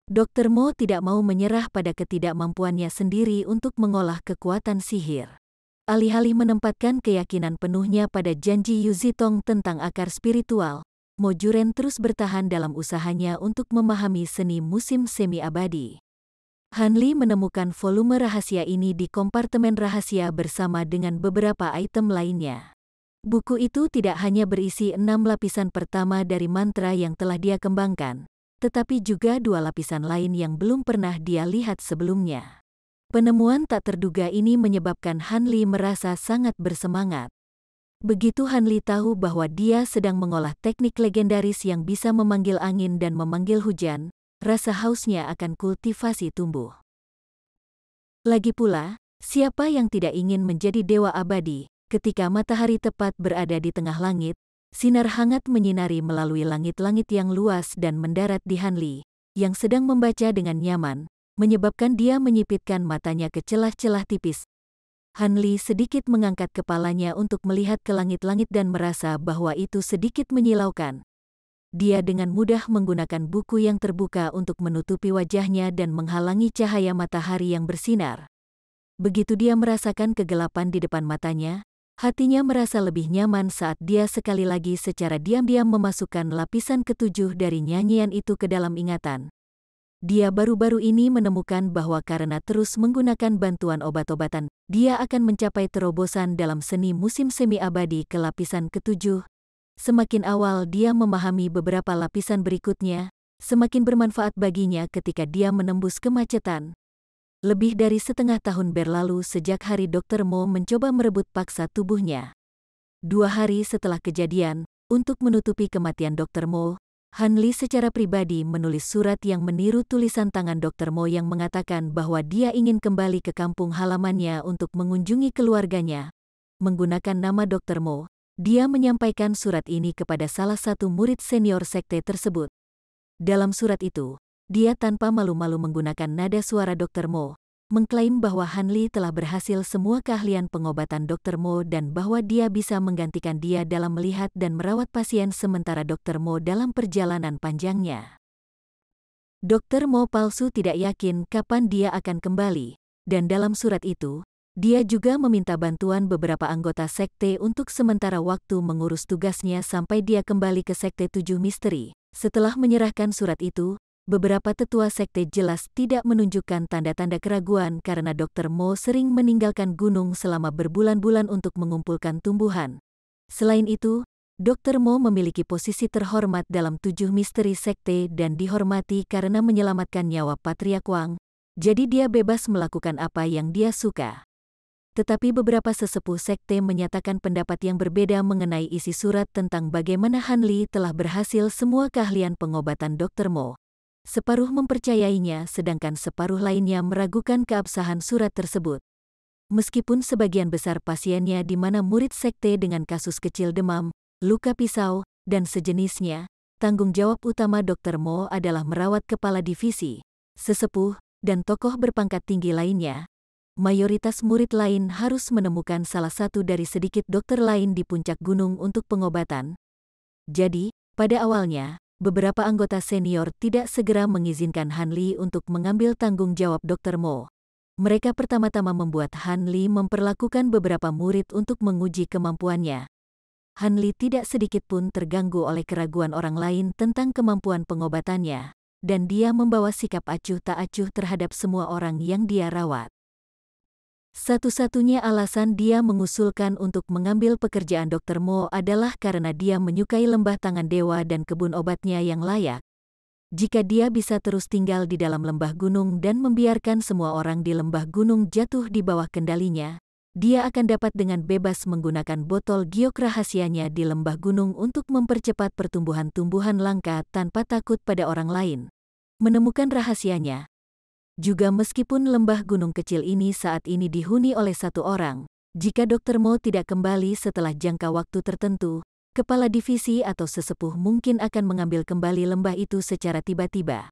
Dr. Mo tidak mau menyerah pada ketidakmampuannya sendiri untuk mengolah kekuatan sihir. Alih-alih menempatkan keyakinan penuhnya pada janji Yu Zitong tentang akar spiritual, Mo Juren terus bertahan dalam usahanya untuk memahami seni musim semi abadi. Han Li menemukan volume rahasia ini di kompartemen rahasia bersama dengan beberapa item lainnya. Buku itu tidak hanya berisi 6 lapisan pertama dari mantra yang telah dia kembangkan, tetapi juga 2 lapisan lain yang belum pernah dia lihat sebelumnya. Penemuan tak terduga ini menyebabkan Han Li merasa sangat bersemangat. Begitu Han Li tahu bahwa dia sedang mengolah teknik legendaris yang bisa memanggil angin dan memanggil hujan, rasa hausnya akan kultivasi tumbuh. Lagi pula, siapa yang tidak ingin menjadi dewa abadi? Ketika matahari tepat berada di tengah langit, sinar hangat menyinari melalui langit-langit yang luas dan mendarat di Han Li, yang sedang membaca dengan nyaman, menyebabkan dia menyipitkan matanya ke celah-celah tipis. Han Li sedikit mengangkat kepalanya untuk melihat ke langit-langit dan merasa bahwa itu sedikit menyilaukan. Dia dengan mudah menggunakan buku yang terbuka untuk menutupi wajahnya dan menghalangi cahaya matahari yang bersinar. Begitu dia merasakan kegelapan di depan matanya, hatinya merasa lebih nyaman saat dia sekali lagi secara diam-diam memasukkan lapisan ketujuh dari nyanyian itu ke dalam ingatan. Dia baru-baru ini menemukan bahwa karena terus menggunakan bantuan obat-obatan, dia akan mencapai terobosan dalam seni musim semi abadi ke lapisan ketujuh. Semakin awal dia memahami beberapa lapisan berikutnya, semakin bermanfaat baginya ketika dia menembus kemacetan. Lebih dari setengah tahun berlalu sejak hari Dr. Mo mencoba merebut paksa tubuhnya. 2 hari setelah kejadian, untuk menutupi kematian Dr. Mo, Han Li secara pribadi menulis surat yang meniru tulisan tangan Dr. Mo yang mengatakan bahwa dia ingin kembali ke kampung halamannya untuk mengunjungi keluarganya. Menggunakan nama Dr. Mo, dia menyampaikan surat ini kepada salah satu murid senior sekte tersebut. Dalam surat itu, dia tanpa malu-malu menggunakan nada suara Dr. Mo, mengklaim bahwa Han Li telah berhasil semua keahlian pengobatan Dr. Mo dan bahwa dia bisa menggantikan dia dalam melihat dan merawat pasien sementara Dr. Mo dalam perjalanan panjangnya. Dr. Mo palsu tidak yakin kapan dia akan kembali, dan dalam surat itu, dia juga meminta bantuan beberapa anggota sekte untuk sementara waktu mengurus tugasnya sampai dia kembali ke Sekte 7 Misteri. Setelah menyerahkan surat itu, beberapa tetua sekte jelas tidak menunjukkan tanda-tanda keraguan karena Dr. Mo sering meninggalkan gunung selama berbulan-bulan untuk mengumpulkan tumbuhan. Selain itu, Dr. Mo memiliki posisi terhormat dalam 7 misteri sekte dan dihormati karena menyelamatkan nyawa Patriark Wang, jadi dia bebas melakukan apa yang dia suka. Tetapi beberapa sesepuh sekte menyatakan pendapat yang berbeda mengenai isi surat tentang bagaimana Han Li telah berhasil semua keahlian pengobatan Dr. Mo. Separuh mempercayainya sedangkan separuh lainnya meragukan keabsahan surat tersebut. Meskipun sebagian besar pasiennya di mana murid sekte dengan kasus kecil demam, luka pisau, dan sejenisnya, tanggung jawab utama Dr. Mo adalah merawat kepala divisi, sesepuh, dan tokoh berpangkat tinggi lainnya. Mayoritas murid lain harus menemukan salah satu dari sedikit dokter lain di puncak gunung untuk pengobatan. Jadi, pada awalnya, beberapa anggota senior tidak segera mengizinkan Han Li untuk mengambil tanggung jawab Dr. Mo. Mereka pertama-tama membuat Han Li memperlakukan beberapa murid untuk menguji kemampuannya. Han Li tidak sedikit pun terganggu oleh keraguan orang lain tentang kemampuan pengobatannya, dan dia membawa sikap acuh tak acuh terhadap semua orang yang dia rawat. Satu-satunya alasan dia mengusulkan untuk mengambil pekerjaan Dr. Mo adalah karena dia menyukai lembah tangan dewa dan kebun obatnya yang layak. Jika dia bisa terus tinggal di dalam lembah gunung dan membiarkan semua orang di lembah gunung jatuh di bawah kendalinya, dia akan dapat dengan bebas menggunakan botol giok rahasianya di lembah gunung untuk mempercepat pertumbuhan tumbuhan langka tanpa takut pada orang lain. Menemukan rahasianya. Juga meskipun lembah gunung kecil ini saat ini dihuni oleh satu orang, jika Dr. Mo tidak kembali setelah jangka waktu tertentu, kepala divisi atau sesepuh mungkin akan mengambil kembali lembah itu secara tiba-tiba.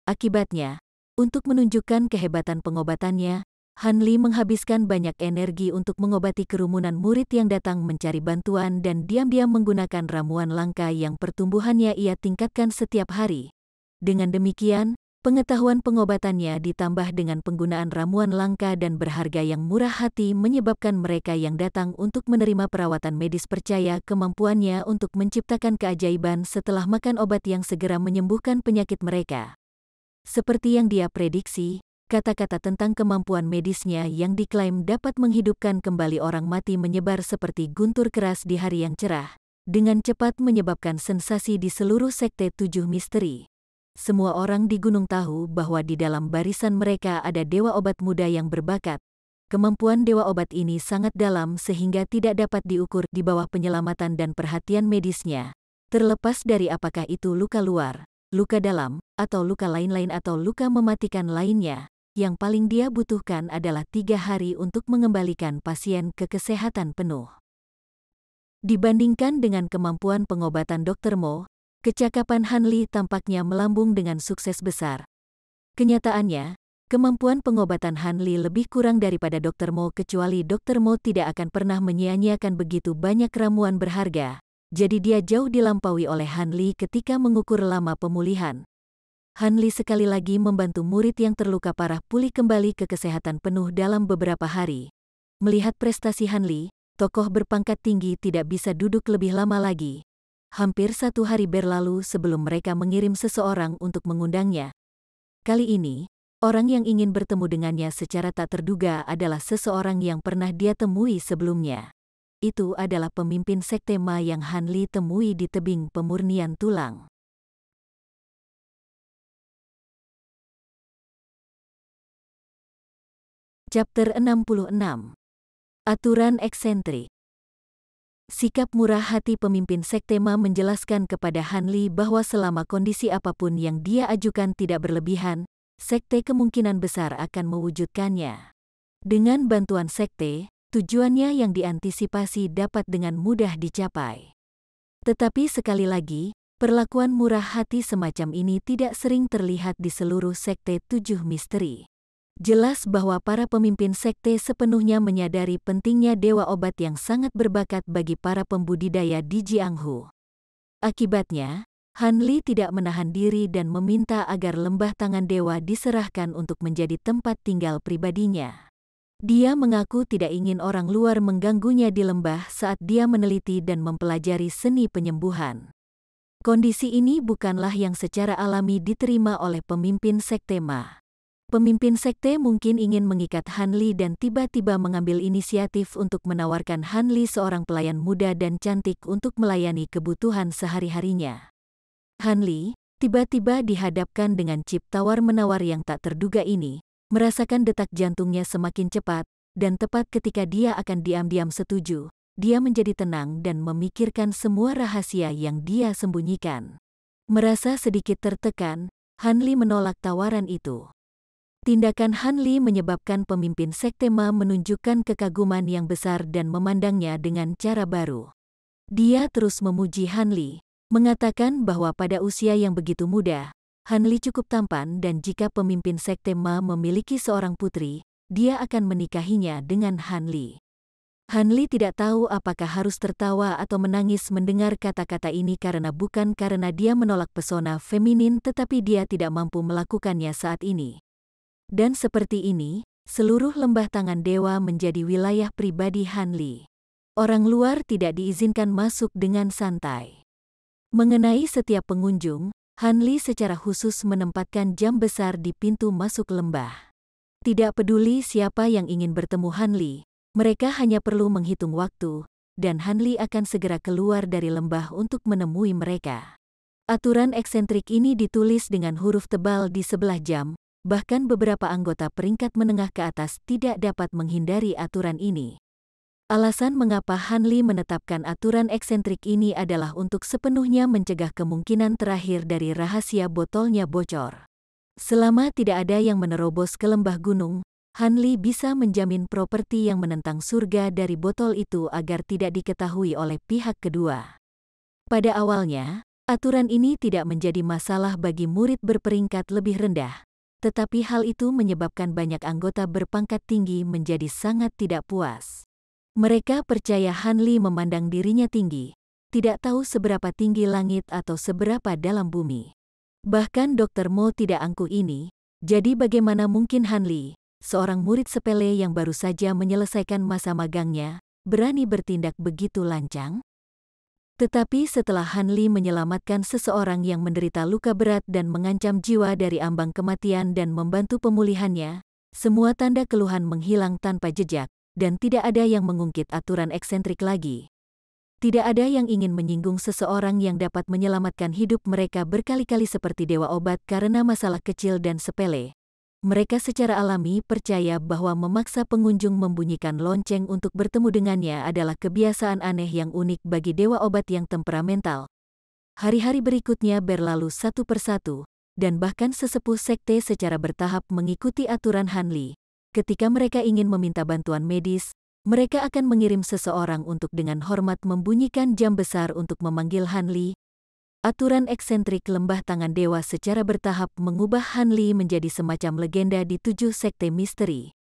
Akibatnya, untuk menunjukkan kehebatan pengobatannya, Han Li menghabiskan banyak energi untuk mengobati kerumunan murid yang datang mencari bantuan dan diam-diam menggunakan ramuan langka yang pertumbuhannya ia tingkatkan setiap hari. Dengan demikian, pengetahuan pengobatannya ditambah dengan penggunaan ramuan langka dan berharga yang murah hati menyebabkan mereka yang datang untuk menerima perawatan medis percaya kemampuannya untuk menciptakan keajaiban setelah makan obat yang segera menyembuhkan penyakit mereka. Seperti yang dia prediksi, kata-kata tentang kemampuan medisnya yang diklaim dapat menghidupkan kembali orang mati menyebar seperti guntur keras di hari yang cerah, dengan cepat menyebabkan sensasi di seluruh sekte 7 misteri. Semua orang di gunung tahu bahwa di dalam barisan mereka ada dewa obat muda yang berbakat. Kemampuan dewa obat ini sangat dalam sehingga tidak dapat diukur di bawah penyelamatan dan perhatian medisnya, terlepas dari apakah itu luka luar, luka dalam, atau luka lain-lain atau luka mematikan lainnya. Yang paling dia butuhkan adalah 3 hari untuk mengembalikan pasien ke kesehatan penuh. Dibandingkan dengan kemampuan pengobatan Dr. Mo, kecakapan Han Li tampaknya melambung dengan sukses besar. Kenyataannya, kemampuan pengobatan Han Li lebih kurang daripada Dr. Mo kecuali Dr. Mo tidak akan pernah menyia-nyiakan begitu banyak ramuan berharga, jadi dia jauh dilampaui oleh Han Li ketika mengukur lama pemulihan. Han Li sekali lagi membantu murid yang terluka parah pulih kembali ke kesehatan penuh dalam beberapa hari. Melihat prestasi Han Li, tokoh berpangkat tinggi tidak bisa duduk lebih lama lagi. Hampir 1 hari berlalu sebelum mereka mengirim seseorang untuk mengundangnya. Kali ini, orang yang ingin bertemu dengannya secara tak terduga adalah seseorang yang pernah dia temui sebelumnya. Itu adalah pemimpin sekte Ma yang Han Li temui di tebing pemurnian tulang. Chapter 66. Aturan eksentrik. Sikap murah hati pemimpin sekte Ma menjelaskan kepada Han Li bahwa selama kondisi apapun yang dia ajukan tidak berlebihan, sekte kemungkinan besar akan mewujudkannya. Dengan bantuan sekte, tujuannya yang diantisipasi dapat dengan mudah dicapai. Tetapi sekali lagi, perlakuan murah hati semacam ini tidak sering terlihat di seluruh sekte 7 misteri. Jelas bahwa para pemimpin sekte sepenuhnya menyadari pentingnya dewa obat yang sangat berbakat bagi para pembudidaya di Jianghu. Akibatnya, Han Li tidak menahan diri dan meminta agar lembah tangan dewa diserahkan untuk menjadi tempat tinggal pribadinya. Dia mengaku tidak ingin orang luar mengganggunya di lembah saat dia meneliti dan mempelajari seni penyembuhan. Kondisi ini bukanlah yang secara alami diterima oleh pemimpin sekte Ma. Pemimpin sekte mungkin ingin mengikat Han Li dan tiba-tiba mengambil inisiatif untuk menawarkan Han Li seorang pelayan muda dan cantik untuk melayani kebutuhan sehari-harinya. Han Li, tiba-tiba dihadapkan dengan chip tawar-menawar yang tak terduga ini, merasakan detak jantungnya semakin cepat, dan tepat ketika dia akan diam-diam setuju, dia menjadi tenang dan memikirkan semua rahasia yang dia sembunyikan. Merasa sedikit tertekan, Han Li menolak tawaran itu. Tindakan Han Li menyebabkan pemimpin sekte Ma menunjukkan kekaguman yang besar dan memandangnya dengan cara baru. Dia terus memuji Han Li, mengatakan bahwa pada usia yang begitu muda, Han Li cukup tampan dan jika pemimpin sekte Ma memiliki seorang putri, dia akan menikahinya dengan Han Li. Han Li tidak tahu apakah harus tertawa atau menangis mendengar kata-kata ini karena bukan karena dia menolak pesona feminin tetapi dia tidak mampu melakukannya saat ini. Dan seperti ini, seluruh lembah tangan dewa menjadi wilayah pribadi Han Li. Orang luar tidak diizinkan masuk dengan santai. Mengenai setiap pengunjung, Han Li secara khusus menempatkan jam besar di pintu masuk lembah. Tidak peduli siapa yang ingin bertemu Han Li, mereka hanya perlu menghitung waktu, dan Han Li akan segera keluar dari lembah untuk menemui mereka. Aturan eksentrik ini ditulis dengan huruf tebal di sebelah jam. Bahkan beberapa anggota peringkat menengah ke atas tidak dapat menghindari aturan ini. Alasan mengapa Han Li menetapkan aturan eksentrik ini adalah untuk sepenuhnya mencegah kemungkinan terakhir dari rahasia botolnya bocor. Selama tidak ada yang menerobos ke lembah gunung, Han Li bisa menjamin properti yang menentang surga dari botol itu agar tidak diketahui oleh pihak kedua. Pada awalnya, aturan ini tidak menjadi masalah bagi murid berperingkat lebih rendah. Tetapi hal itu menyebabkan banyak anggota berpangkat tinggi menjadi sangat tidak puas. Mereka percaya Han Li memandang dirinya tinggi, tidak tahu seberapa tinggi langit atau seberapa dalam bumi. Bahkan Dr. Mo tidak angkuh ini, jadi bagaimana mungkin Han Li, seorang murid sepele yang baru saja menyelesaikan masa magangnya, berani bertindak begitu lancang? Tetapi setelah Han Li menyelamatkan seseorang yang menderita luka berat dan mengancam jiwa dari ambang kematian dan membantu pemulihannya, semua tanda keluhan menghilang tanpa jejak, dan tidak ada yang mengungkit aturan eksentrik lagi. Tidak ada yang ingin menyinggung seseorang yang dapat menyelamatkan hidup mereka berkali-kali seperti dewa obat karena masalah kecil dan sepele. Mereka secara alami percaya bahwa memaksa pengunjung membunyikan lonceng untuk bertemu dengannya adalah kebiasaan aneh yang unik bagi dewa obat yang temperamental. Hari-hari berikutnya berlalu satu persatu, dan bahkan sesepuh sekte secara bertahap mengikuti aturan Han Li. Ketika mereka ingin meminta bantuan medis, mereka akan mengirim seseorang untuk dengan hormat membunyikan jam besar untuk memanggil Han Li. Aturan eksentrik lembah tangan dewa secara bertahap mengubah Han Li menjadi semacam legenda di 7 sekte misteri.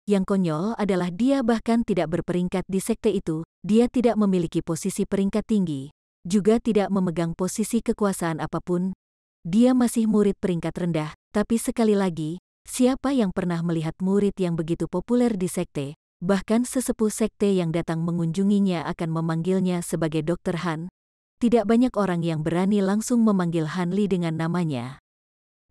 Yang konyol adalah dia bahkan tidak berperingkat di sekte itu, dia tidak memiliki posisi peringkat tinggi, juga tidak memegang posisi kekuasaan apapun. Dia masih murid peringkat rendah, tapi sekali lagi, siapa yang pernah melihat murid yang begitu populer di sekte? Bahkan sesepuh sekte yang datang mengunjunginya akan memanggilnya sebagai Dr. Han. Tidak banyak orang yang berani langsung memanggil Han Li dengan namanya.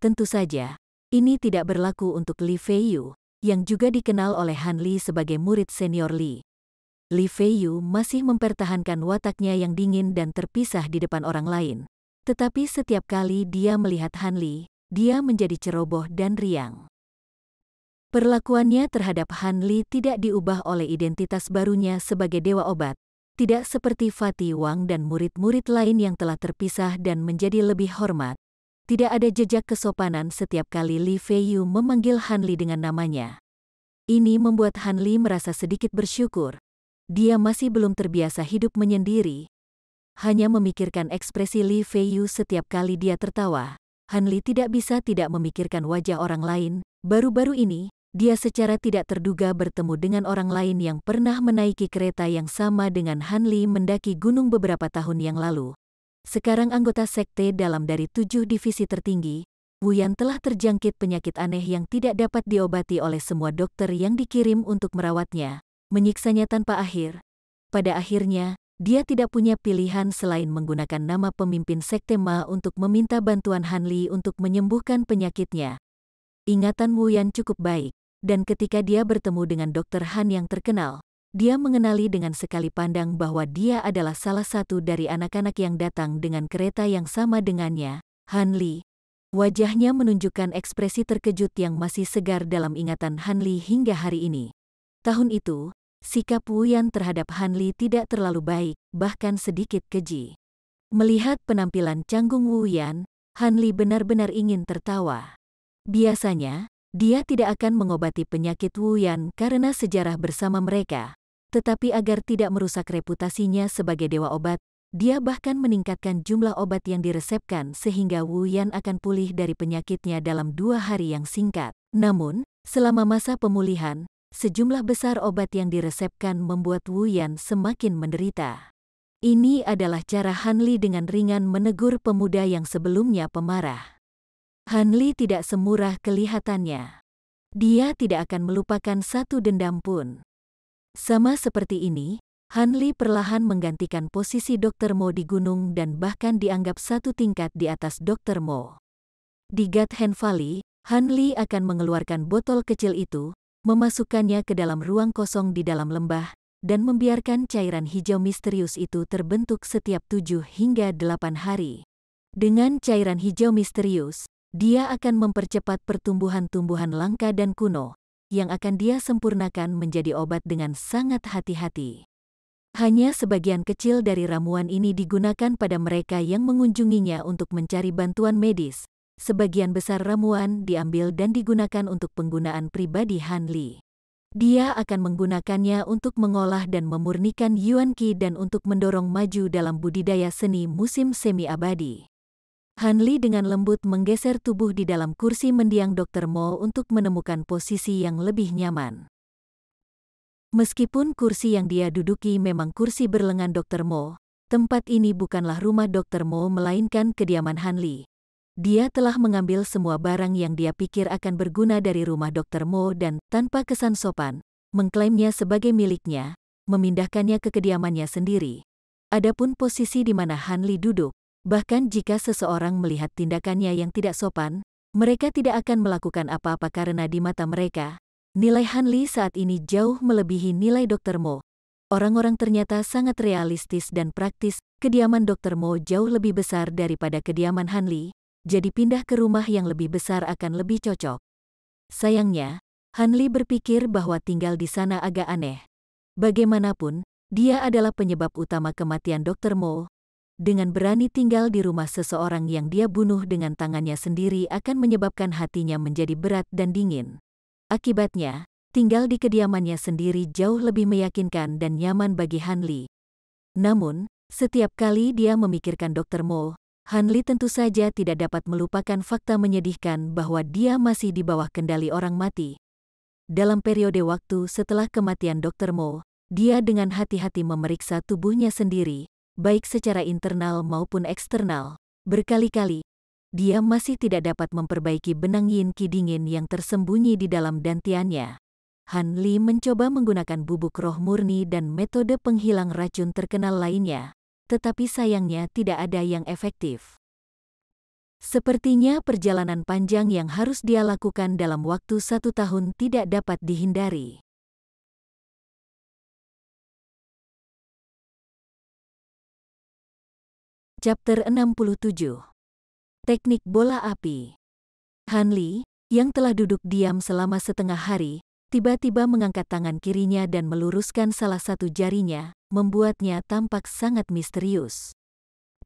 Tentu saja, ini tidak berlaku untuk Li Feiyu, yang juga dikenal oleh Han Li sebagai murid senior Li. Li Feiyu masih mempertahankan wataknya yang dingin dan terpisah di depan orang lain. Tetapi setiap kali dia melihat Han Li, dia menjadi ceroboh dan riang. Perlakuannya terhadap Han Li tidak diubah oleh identitas barunya sebagai dewa obat, tidak seperti Fatih Wang dan murid-murid lain yang telah terpisah dan menjadi lebih hormat. Tidak ada jejak kesopanan setiap kali Li Feiyu memanggil Han Li dengan namanya. Ini membuat Han Li merasa sedikit bersyukur. Dia masih belum terbiasa hidup menyendiri. Hanya memikirkan ekspresi Li Feiyu setiap kali dia tertawa. Han Li tidak bisa tidak memikirkan wajah orang lain. Baru-baru ini, dia secara tidak terduga bertemu dengan orang lain yang pernah menaiki kereta yang sama dengan Han Li mendaki gunung beberapa tahun yang lalu. Sekarang anggota sekte dalam dari 7 divisi tertinggi, Wu Yan telah terjangkit penyakit aneh yang tidak dapat diobati oleh semua dokter yang dikirim untuk merawatnya, menyiksanya tanpa akhir. Pada akhirnya, dia tidak punya pilihan selain menggunakan nama pemimpin sekte Ma untuk meminta bantuan Han Li untuk menyembuhkan penyakitnya. Ingatan Wu Yan cukup baik, dan ketika dia bertemu dengan Dr. Han yang terkenal, dia mengenali dengan sekali pandang bahwa dia adalah salah satu dari anak-anak yang datang dengan kereta yang sama dengannya, Han Li. Wajahnya menunjukkan ekspresi terkejut yang masih segar dalam ingatan Han Li hingga hari ini. Tahun itu, sikap Wu Yan terhadap Han Li tidak terlalu baik, bahkan sedikit keji. Melihat penampilan canggung Wu Yan, Han Li benar-benar ingin tertawa. Biasanya, dia tidak akan mengobati penyakit Wu Yan karena sejarah bersama mereka. Tetapi agar tidak merusak reputasinya sebagai dewa obat, dia bahkan meningkatkan jumlah obat yang diresepkan sehingga Wu Yan akan pulih dari penyakitnya dalam 2 hari yang singkat. Namun, selama masa pemulihan, sejumlah besar obat yang diresepkan membuat Wu Yan semakin menderita. Ini adalah cara Han Li dengan ringan menegur pemuda yang sebelumnya pemarah. Han Li tidak semurah kelihatannya. Dia tidak akan melupakan satu dendam pun. Sama seperti ini, Han Li perlahan menggantikan posisi Dr. Mo di gunung dan bahkan dianggap satu tingkat di atas Dr. Mo. Di Gathen Valley, Han Li akan mengeluarkan botol kecil itu, memasukkannya ke dalam ruang kosong di dalam lembah, dan membiarkan cairan hijau misterius itu terbentuk setiap 7 hingga 8 hari. Dengan cairan hijau misterius, dia akan mempercepat pertumbuhan-tumbuhan langka dan kuno, yang akan dia sempurnakan menjadi obat dengan sangat hati-hati. Hanya sebagian kecil dari ramuan ini digunakan pada mereka yang mengunjunginya untuk mencari bantuan medis. Sebagian besar ramuan diambil dan digunakan untuk penggunaan pribadi Han Li. Dia akan menggunakannya untuk mengolah dan memurnikan Yuan Qi dan untuk mendorong maju dalam budidaya seni musim semi abadi. Han Li dengan lembut menggeser tubuh di dalam kursi mendiang Dr. Mo untuk menemukan posisi yang lebih nyaman. Meskipun kursi yang dia duduki memang kursi berlengan Dr. Mo, tempat ini bukanlah rumah Dr. Mo melainkan kediaman Han Li. Dia telah mengambil semua barang yang dia pikir akan berguna dari rumah Dr. Mo dan, tanpa kesan sopan, mengklaimnya sebagai miliknya, memindahkannya ke kediamannya sendiri. Adapun posisi di mana Han Li duduk, bahkan jika seseorang melihat tindakannya yang tidak sopan, mereka tidak akan melakukan apa-apa karena di mata mereka, nilai Han Li saat ini jauh melebihi nilai Dr. Mo. Orang-orang ternyata sangat realistis dan praktis, kediaman Dr. Mo jauh lebih besar daripada kediaman Han Li, jadi pindah ke rumah yang lebih besar akan lebih cocok. Sayangnya, Han Li berpikir bahwa tinggal di sana agak aneh. Bagaimanapun, dia adalah penyebab utama kematian Dr. Mo. Dengan berani tinggal di rumah seseorang yang dia bunuh dengan tangannya sendiri akan menyebabkan hatinya menjadi berat dan dingin. Akibatnya, tinggal di kediamannya sendiri jauh lebih meyakinkan dan nyaman bagi Han Li. Namun, setiap kali dia memikirkan Dr. Mo, Han Li tentu saja tidak dapat melupakan fakta menyedihkan bahwa dia masih di bawah kendali orang mati. Dalam periode waktu setelah kematian Dr. Mo, dia dengan hati-hati memeriksa tubuhnya sendiri, baik secara internal maupun eksternal. Berkali-kali, dia masih tidak dapat memperbaiki benang yin qi dingin yang tersembunyi di dalam dantiannya. Han Li mencoba menggunakan bubuk roh murni dan metode penghilang racun terkenal lainnya, tetapi sayangnya tidak ada yang efektif. Sepertinya perjalanan panjang yang harus dia lakukan dalam waktu 1 tahun tidak dapat dihindari. Chapter 67. Teknik bola api. Han Li, yang telah duduk diam selama setengah hari, tiba-tiba mengangkat tangan kirinya dan meluruskan salah satu jarinya, membuatnya tampak sangat misterius.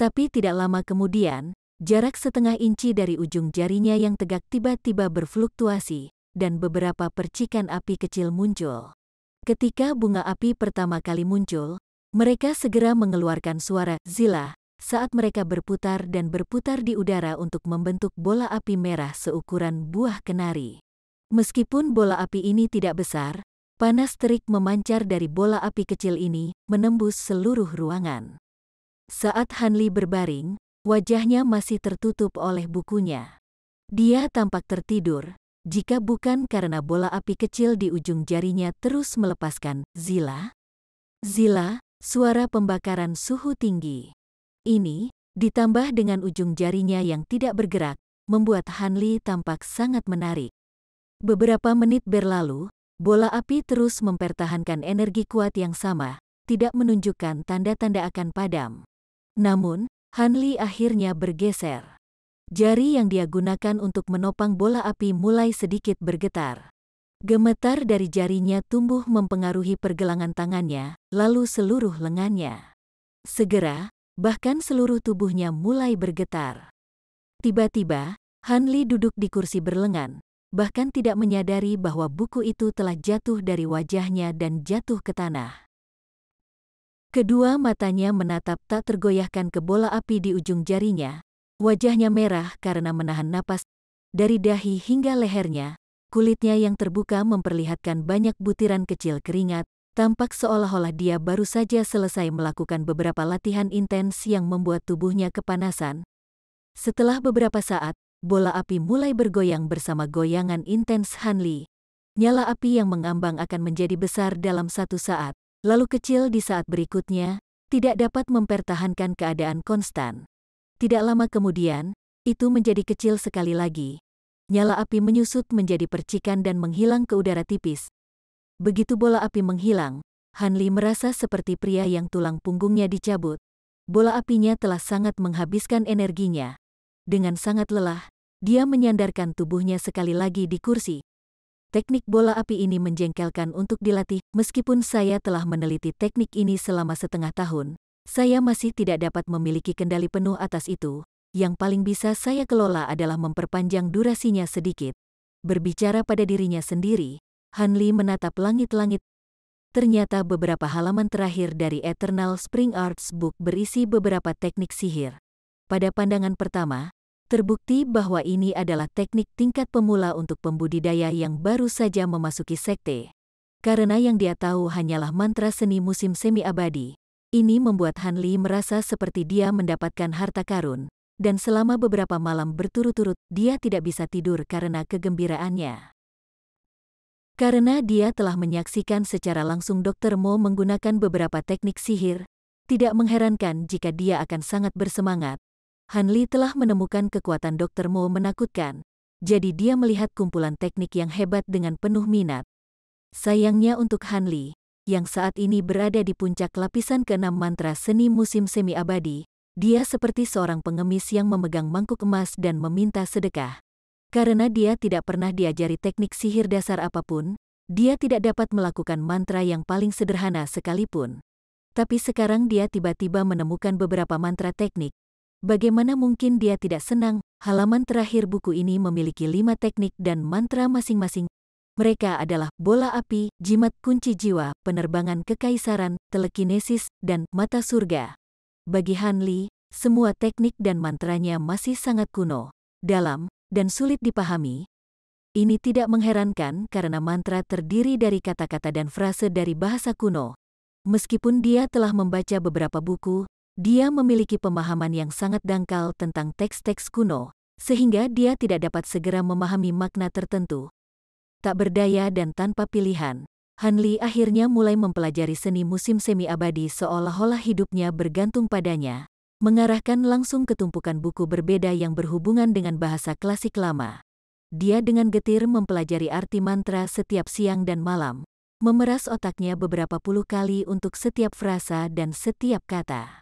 Tapi tidak lama kemudian, jarak setengah inci dari ujung jarinya yang tegak tiba-tiba berfluktuasi, dan beberapa percikan api kecil muncul. Ketika bunga api pertama kali muncul, mereka segera mengeluarkan suara zila saat mereka berputar dan berputar di udara untuk membentuk bola api merah seukuran buah kenari. Meskipun bola api ini tidak besar, panas terik memancar dari bola api kecil ini, menembus seluruh ruangan. Saat Han Li berbaring, wajahnya masih tertutup oleh bukunya. Dia tampak tertidur, jika bukan karena bola api kecil di ujung jarinya terus melepaskan zila. Zila, suara pembakaran suhu tinggi. Ini, ditambah dengan ujung jarinya yang tidak bergerak, membuat Han Li tampak sangat menarik. Beberapa menit berlalu, bola api terus mempertahankan energi kuat yang sama, tidak menunjukkan tanda-tanda akan padam. Namun, Han Li akhirnya bergeser. Jari yang dia gunakan untuk menopang bola api mulai sedikit bergetar. Gemetar dari jarinya tumbuh mempengaruhi pergelangan tangannya, lalu seluruh lengannya. Segera, bahkan seluruh tubuhnya mulai bergetar. Tiba-tiba, Han Li duduk di kursi berlengan, bahkan tidak menyadari bahwa buku itu telah jatuh dari wajahnya dan jatuh ke tanah. Kedua matanya menatap tak tergoyahkan ke bola api di ujung jarinya. Wajahnya merah karena menahan napas. Dari dahi hingga lehernya, kulitnya yang terbuka memperlihatkan banyak butiran kecil keringat, tampak seolah-olah dia baru saja selesai melakukan beberapa latihan intens yang membuat tubuhnya kepanasan. Setelah beberapa saat, bola api mulai bergoyang bersama goyangan intens Han Li. Nyala api yang mengambang akan menjadi besar dalam 1 saat, lalu kecil di saat berikutnya, tidak dapat mempertahankan keadaan konstan. Tidak lama kemudian, itu menjadi kecil sekali lagi. Nyala api menyusut menjadi percikan dan menghilang ke udara tipis. Begitu bola api menghilang, Han Li merasa seperti pria yang tulang punggungnya dicabut. Bola apinya telah sangat menghabiskan energinya. Dengan sangat lelah, dia menyandarkan tubuhnya sekali lagi di kursi. Teknik bola api ini menjengkelkan untuk dilatih. Meskipun saya telah meneliti teknik ini selama setengah tahun, saya masih tidak dapat memiliki kendali penuh atas itu. Yang paling bisa saya kelola adalah memperpanjang durasinya sedikit. Berbicara pada dirinya sendiri, Han Li menatap langit-langit. Ternyata beberapa halaman terakhir dari Eternal Spring Arts Book berisi beberapa teknik sihir. Pada pandangan pertama, terbukti bahwa ini adalah teknik tingkat pemula untuk pembudidaya yang baru saja memasuki sekte. Karena yang dia tahu hanyalah mantra seni musim semi abadi. Ini membuat Han Li merasa seperti dia mendapatkan harta karun, dan selama beberapa malam berturut-turut dia tidak bisa tidur karena kegembiraannya. Karena dia telah menyaksikan secara langsung Dr. Mo menggunakan beberapa teknik sihir, Tidak mengherankan jika dia akan sangat bersemangat. Han Li telah menemukan kekuatan Dr. Mo menakutkan, jadi dia melihat kumpulan teknik yang hebat dengan penuh minat. Sayangnya untuk Han Li, yang saat ini berada di puncak lapisan ke-6 mantra seni musim semi abadi, dia seperti seorang pengemis yang memegang mangkuk emas dan meminta sedekah. Karena dia tidak pernah diajari teknik sihir dasar apapun, dia tidak dapat melakukan mantra yang paling sederhana sekalipun. Tapi sekarang dia tiba-tiba menemukan beberapa mantra teknik. Bagaimana mungkin dia tidak senang? Halaman terakhir buku ini memiliki 5 teknik dan mantra masing-masing. Mereka adalah bola api, jimat kunci jiwa, penerbangan kekaisaran, telekinesis, dan mata surga. Bagi Han Li, semua teknik dan mantranya masih sangat kuno, dalam, dan sulit dipahami. Ini tidak mengherankan karena mantra terdiri dari kata-kata dan frase dari bahasa kuno. Meskipun dia telah membaca beberapa buku, dia memiliki pemahaman yang sangat dangkal tentang teks-teks kuno, sehingga dia tidak dapat segera memahami makna tertentu. Tak berdaya dan tanpa pilihan, Han Li akhirnya mulai mempelajari seni musim semi abadi seolah-olah hidupnya bergantung padanya, mengarahkan langsung ke tumpukan buku berbeda yang berhubungan dengan bahasa klasik lama. Dia dengan getir mempelajari arti mantra setiap siang dan malam, memeras otaknya beberapa puluh kali untuk setiap frasa dan setiap kata.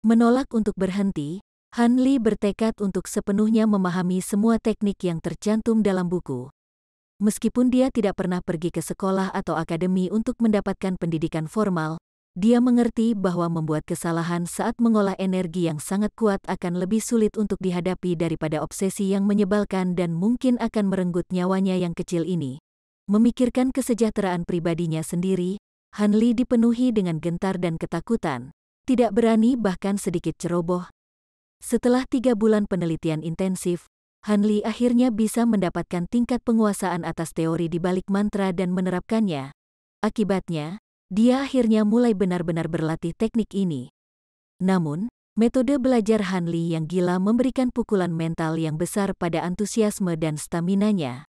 Menolak untuk berhenti, Han Li bertekad untuk sepenuhnya memahami semua teknik yang tercantum dalam buku. Meskipun dia tidak pernah pergi ke sekolah atau akademi untuk mendapatkan pendidikan formal, dia mengerti bahwa membuat kesalahan saat mengolah energi yang sangat kuat akan lebih sulit untuk dihadapi daripada obsesi yang menyebalkan dan mungkin akan merenggut nyawanya yang kecil ini. Memikirkan kesejahteraan pribadinya sendiri, Han Li dipenuhi dengan gentar dan ketakutan, tidak berani bahkan sedikit ceroboh. Setelah 3 bulan penelitian intensif, Han Li akhirnya bisa mendapatkan tingkat penguasaan atas teori di balik mantra dan menerapkannya. Akibatnya, dia akhirnya mulai benar-benar berlatih teknik ini. Namun, metode belajar Han Li yang gila memberikan pukulan mental yang besar pada antusiasme dan staminanya.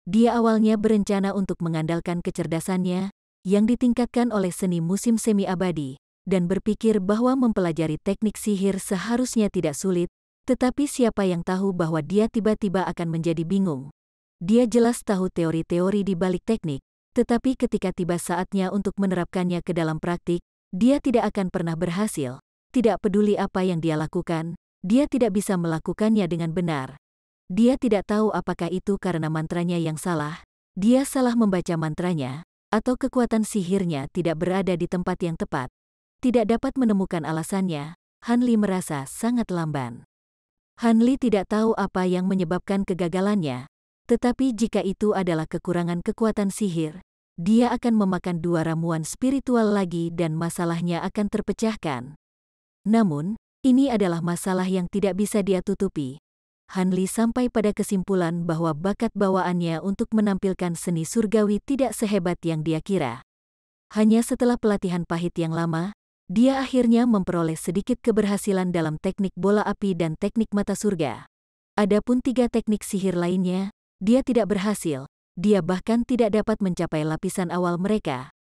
Dia awalnya berencana untuk mengandalkan kecerdasannya, yang ditingkatkan oleh seni musim semi abadi, dan berpikir bahwa mempelajari teknik sihir seharusnya tidak sulit, tetapi siapa yang tahu bahwa dia tiba-tiba akan menjadi bingung. Dia jelas tahu teori-teori di balik teknik, tetapi ketika tiba saatnya untuk menerapkannya ke dalam praktik, dia tidak akan pernah berhasil. Tidak peduli apa yang dia lakukan, dia tidak bisa melakukannya dengan benar. Dia tidak tahu apakah itu karena mantranya yang salah, dia salah membaca mantranya, atau kekuatan sihirnya tidak berada di tempat yang tepat. Tidak dapat menemukan alasannya, Han Li merasa sangat lamban. Han Li tidak tahu apa yang menyebabkan kegagalannya, tetapi jika itu adalah kekurangan kekuatan sihir, dia akan memakan 2 ramuan spiritual lagi dan masalahnya akan terpecahkan. Namun, ini adalah masalah yang tidak bisa dia tutupi. Han Li sampai pada kesimpulan bahwa bakat bawaannya untuk menampilkan seni surgawi tidak sehebat yang dia kira. Hanya setelah pelatihan pahit yang lama, dia akhirnya memperoleh sedikit keberhasilan dalam teknik bola api dan teknik mata surga. Adapun 3 teknik sihir lainnya, dia tidak berhasil, dia bahkan tidak dapat mencapai lapisan awal mereka.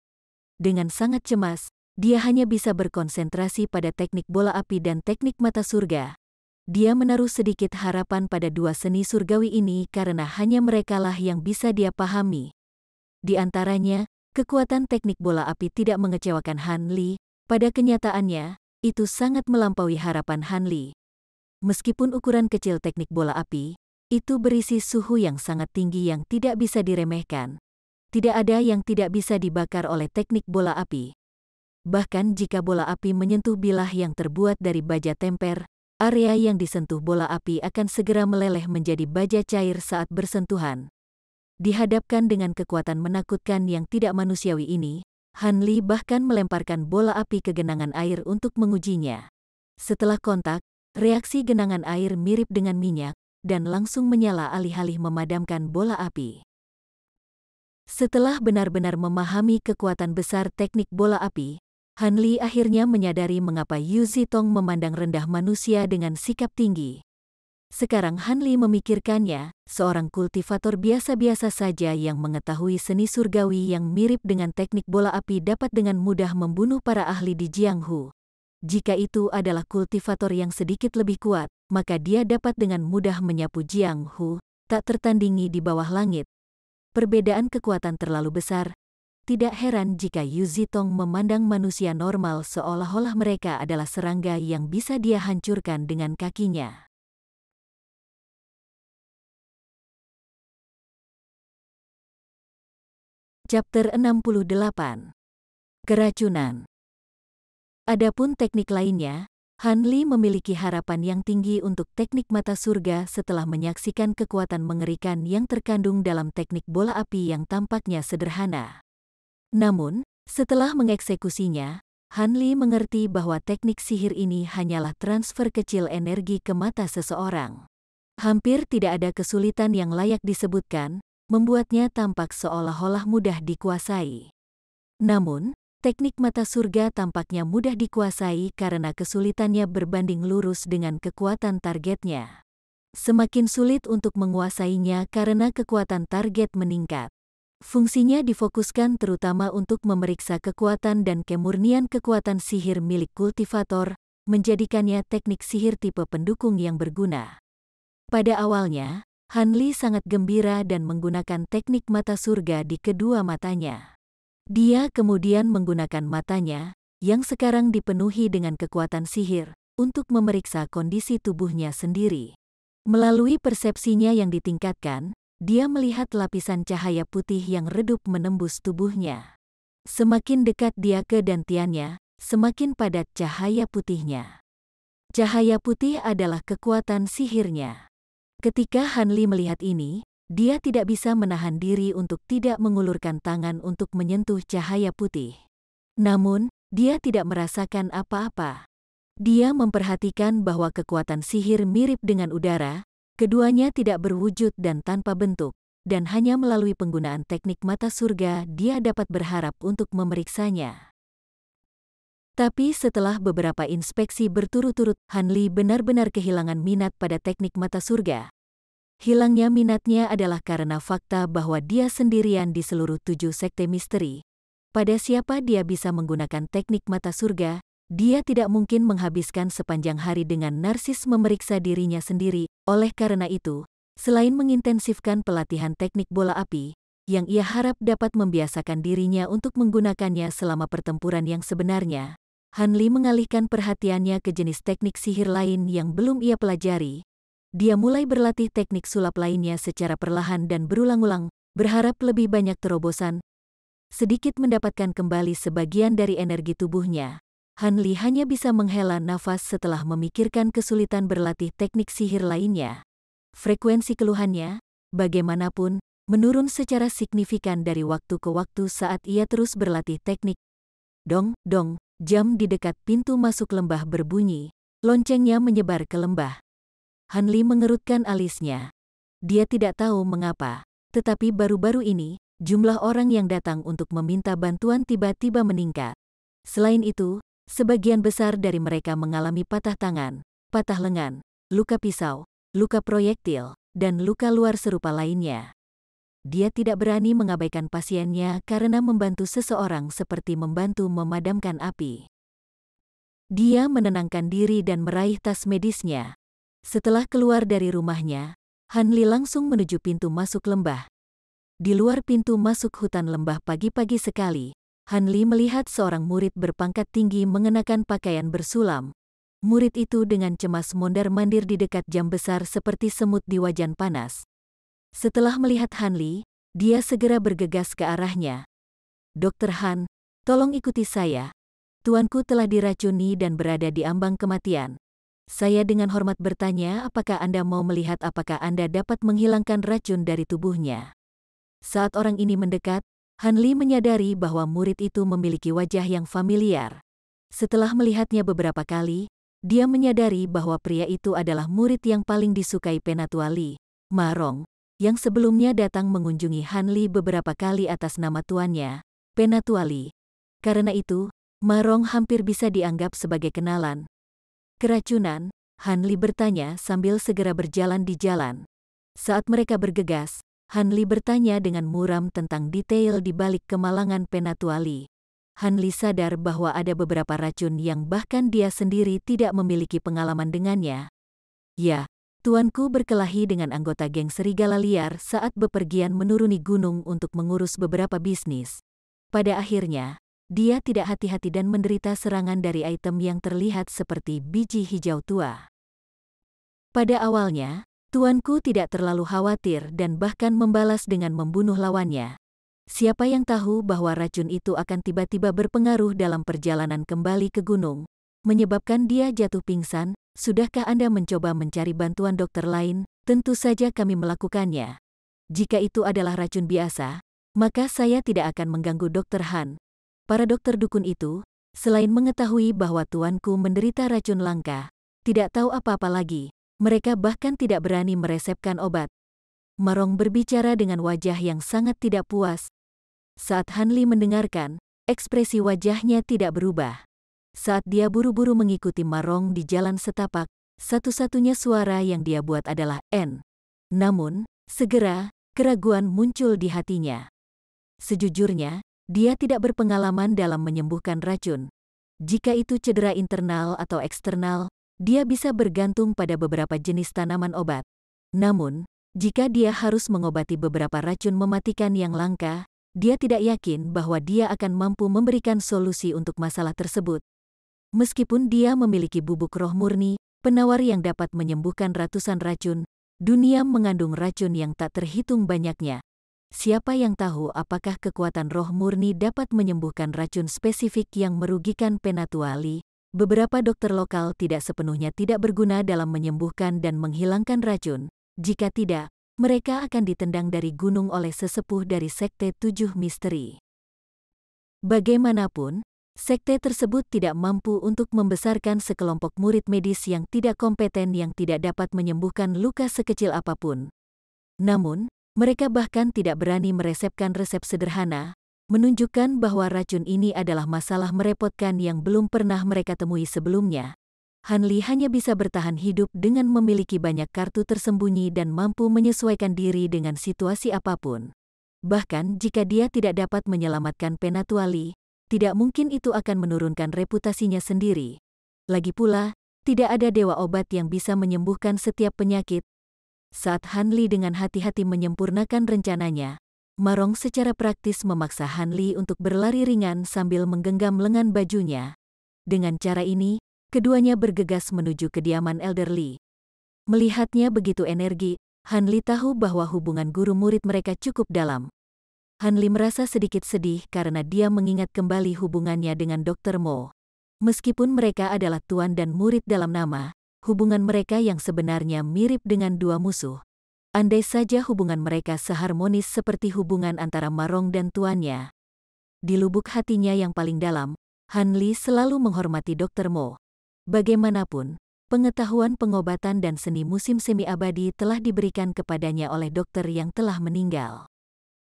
Dengan sangat cemas, dia hanya bisa berkonsentrasi pada teknik bola api dan teknik mata surga. Dia menaruh sedikit harapan pada 2 seni surgawi ini karena hanya merekalah yang bisa dia pahami. Di antaranya, kekuatan teknik bola api tidak mengecewakan Han Li. Pada kenyataannya, itu sangat melampaui harapan Han Li. Meskipun ukuran kecil teknik bola api, itu berisi suhu yang sangat tinggi yang tidak bisa diremehkan. Tidak ada yang tidak bisa dibakar oleh teknik bola api. Bahkan jika bola api menyentuh bilah yang terbuat dari baja temper, area yang disentuh bola api akan segera meleleh menjadi baja cair saat bersentuhan. Dihadapkan dengan kekuatan menakutkan yang tidak manusiawi ini, Han Li bahkan melemparkan bola api ke genangan air untuk mengujinya. Setelah kontak, reaksi genangan air mirip dengan minyak, dan langsung menyala alih-alih memadamkan bola api. Setelah benar-benar memahami kekuatan besar teknik bola api, Han Li akhirnya menyadari mengapa Yu Zitong memandang rendah manusia dengan sikap tinggi. Sekarang Han Li memikirkannya, seorang kultivator biasa-biasa saja yang mengetahui seni surgawi yang mirip dengan teknik bola api dapat dengan mudah membunuh para ahli di Jianghu. Jika itu adalah kultivator yang sedikit lebih kuat, maka dia dapat dengan mudah menyapu Jianghu, tak tertandingi di bawah langit. Perbedaan kekuatan terlalu besar. Tidak heran jika Yu Zitong memandang manusia normal seolah-olah mereka adalah serangga yang bisa dia hancurkan dengan kakinya. Chapter 68. Keracunan. Adapun teknik lainnya, Han Li memiliki harapan yang tinggi untuk teknik mata surga setelah menyaksikan kekuatan mengerikan yang terkandung dalam teknik bola api yang tampaknya sederhana. Namun, setelah mengeksekusinya, Han Li mengerti bahwa teknik sihir ini hanyalah transfer kecil energi ke mata seseorang. Hampir tidak ada kesulitan yang layak disebutkan, membuatnya tampak seolah-olah mudah dikuasai. Namun, teknik mata surga tampaknya mudah dikuasai karena kesulitannya berbanding lurus dengan kekuatan targetnya. Semakin sulit untuk menguasainya karena kekuatan target meningkat. Fungsinya difokuskan terutama untuk memeriksa kekuatan dan kemurnian kekuatan sihir milik kultivator, menjadikannya teknik sihir tipe pendukung yang berguna. Pada awalnya, Han Li sangat gembira dan menggunakan teknik mata surga di kedua matanya. Dia kemudian menggunakan matanya, yang sekarang dipenuhi dengan kekuatan sihir, untuk memeriksa kondisi tubuhnya sendiri. Melalui persepsinya yang ditingkatkan, dia melihat lapisan cahaya putih yang redup menembus tubuhnya. Semakin dekat dia ke dantiannya, semakin padat cahaya putihnya. Cahaya putih adalah kekuatan sihirnya. Ketika Han Li melihat ini, dia tidak bisa menahan diri untuk tidak mengulurkan tangan untuk menyentuh cahaya putih. Namun, dia tidak merasakan apa-apa. Dia memperhatikan bahwa kekuatan sihir mirip dengan udara, keduanya tidak berwujud dan tanpa bentuk, dan hanya melalui penggunaan teknik mata surga dia dapat berharap untuk memeriksanya. Tapi setelah beberapa inspeksi berturut-turut, Han Li benar-benar kehilangan minat pada teknik mata surga. Hilangnya minatnya adalah karena fakta bahwa dia sendirian di seluruh 7 sekte misteri. Pada siapa dia bisa menggunakan teknik mata surga, dia tidak mungkin menghabiskan sepanjang hari dengan narsis memeriksa dirinya sendiri. Oleh karena itu, selain mengintensifkan pelatihan teknik bola api, yang ia harap dapat membiasakan dirinya untuk menggunakannya selama pertempuran yang sebenarnya, Han Li mengalihkan perhatiannya ke jenis teknik sihir lain yang belum ia pelajari. Dia mulai berlatih teknik sulap lainnya secara perlahan dan berulang-ulang, berharap lebih banyak terobosan. Sedikit mendapatkan kembali sebagian dari energi tubuhnya, Han Li hanya bisa menghela nafas setelah memikirkan kesulitan berlatih teknik sihir lainnya. Frekuensi keluhannya, bagaimanapun, menurun secara signifikan dari waktu ke waktu saat ia terus berlatih teknik. Dong, dong, jam di dekat pintu masuk lembah berbunyi, loncengnya menyebar ke lembah. Han Li mengerutkan alisnya. Dia tidak tahu mengapa, tetapi baru-baru ini, jumlah orang yang datang untuk meminta bantuan tiba-tiba meningkat. Selain itu, sebagian besar dari mereka mengalami patah tangan, patah lengan, luka pisau, luka proyektil, dan luka luar serupa lainnya. Dia tidak berani mengabaikan pasiennya karena membantu seseorang seperti membantu memadamkan api. Dia menenangkan diri dan meraih tas medisnya. Setelah keluar dari rumahnya, Han Li langsung menuju pintu masuk lembah. Di luar pintu masuk hutan lembah pagi-pagi sekali, Han Li melihat seorang murid berpangkat tinggi mengenakan pakaian bersulam. Murid itu dengan cemas mondar-mandir di dekat jam besar seperti semut di wajan panas. Setelah melihat Han Li, dia segera bergegas ke arahnya. "Dokter Han, tolong ikuti saya. Tuanku telah diracuni dan berada di ambang kematian. Saya dengan hormat bertanya apakah Anda mau melihat apakah Anda dapat menghilangkan racun dari tubuhnya." Saat orang ini mendekat, Han Li menyadari bahwa murid itu memiliki wajah yang familiar. Setelah melihatnya beberapa kali, dia menyadari bahwa pria itu adalah murid yang paling disukai Penatua Li, Ma Rong, yang sebelumnya datang mengunjungi Han Li beberapa kali atas nama tuannya, Penatua Li. Karena itu, Ma Rong hampir bisa dianggap sebagai kenalan. Keracunan, Han Li bertanya sambil segera berjalan di jalan. Saat mereka bergegas, Han Li bertanya dengan muram tentang detail di balik kemalangan Penatuali. Han Li sadar bahwa ada beberapa racun yang bahkan dia sendiri tidak memiliki pengalaman dengannya. Ya, tuanku berkelahi dengan anggota geng serigala liar saat bepergian menuruni gunung untuk mengurus beberapa bisnis. Pada akhirnya, dia tidak hati-hati dan menderita serangan dari item yang terlihat seperti biji hijau tua. Pada awalnya, tuanku tidak terlalu khawatir dan bahkan membalas dengan membunuh lawannya. Siapa yang tahu bahwa racun itu akan tiba-tiba berpengaruh dalam perjalanan kembali ke gunung, menyebabkan dia jatuh pingsan. Sudahkah Anda mencoba mencari bantuan dokter lain? Tentu saja kami melakukannya. Jika itu adalah racun biasa, maka saya tidak akan mengganggu Dr. Han. Para dokter dukun itu, selain mengetahui bahwa tuanku menderita racun langka, tidak tahu apa-apa lagi. Mereka bahkan tidak berani meresepkan obat. Marong berbicara dengan wajah yang sangat tidak puas. Saat Han Li mendengarkan, ekspresi wajahnya tidak berubah. Saat dia buru-buru mengikuti Marong di jalan setapak, satu-satunya suara yang dia buat adalah N. Namun, segera, keraguan muncul di hatinya. Sejujurnya, dia tidak berpengalaman dalam menyembuhkan racun. Jika itu cedera internal atau eksternal, dia bisa bergantung pada beberapa jenis tanaman obat. Namun, jika dia harus mengobati beberapa racun mematikan yang langka, dia tidak yakin bahwa dia akan mampu memberikan solusi untuk masalah tersebut. Meskipun dia memiliki bubuk roh murni, penawar yang dapat menyembuhkan ratusan racun, dunia mengandung racun yang tak terhitung banyaknya. Siapa yang tahu apakah kekuatan roh murni dapat menyembuhkan racun spesifik yang merugikan Penatuali? Beberapa dokter lokal tidak sepenuhnya tidak berguna dalam menyembuhkan dan menghilangkan racun. Jika tidak, mereka akan ditendang dari gunung oleh sesepuh dari Sekte Tujuh Misteri. Bagaimanapun, sekte tersebut tidak mampu untuk membesarkan sekelompok murid medis yang tidak kompeten yang tidak dapat menyembuhkan luka sekecil apapun. Namun, mereka bahkan tidak berani meresepkan resep sederhana, menunjukkan bahwa racun ini adalah masalah merepotkan yang belum pernah mereka temui sebelumnya. Han Li hanya bisa bertahan hidup dengan memiliki banyak kartu tersembunyi dan mampu menyesuaikan diri dengan situasi apapun. Bahkan jika dia tidak dapat menyelamatkan Penatuali, tidak mungkin itu akan menurunkan reputasinya sendiri. Lagi pula, tidak ada dewa obat yang bisa menyembuhkan setiap penyakit. Saat Han Li dengan hati-hati menyempurnakan rencananya, Marong secara praktis memaksa Han Li untuk berlari ringan sambil menggenggam lengan bajunya. Dengan cara ini, keduanya bergegas menuju kediaman Elder Li. Melihatnya begitu energi, Han Li tahu bahwa hubungan guru-murid mereka cukup dalam. Han Li merasa sedikit sedih karena dia mengingat kembali hubungannya dengan Dr. Mo. Meskipun mereka adalah tuan dan murid dalam nama, hubungan mereka yang sebenarnya mirip dengan dua musuh. Andai saja hubungan mereka seharmonis seperti hubungan antara Marong dan tuannya. Di lubuk hatinya yang paling dalam, Han Li selalu menghormati Dr. Mo. Bagaimanapun, pengetahuan pengobatan dan seni musim semi abadi telah diberikan kepadanya oleh dokter yang telah meninggal.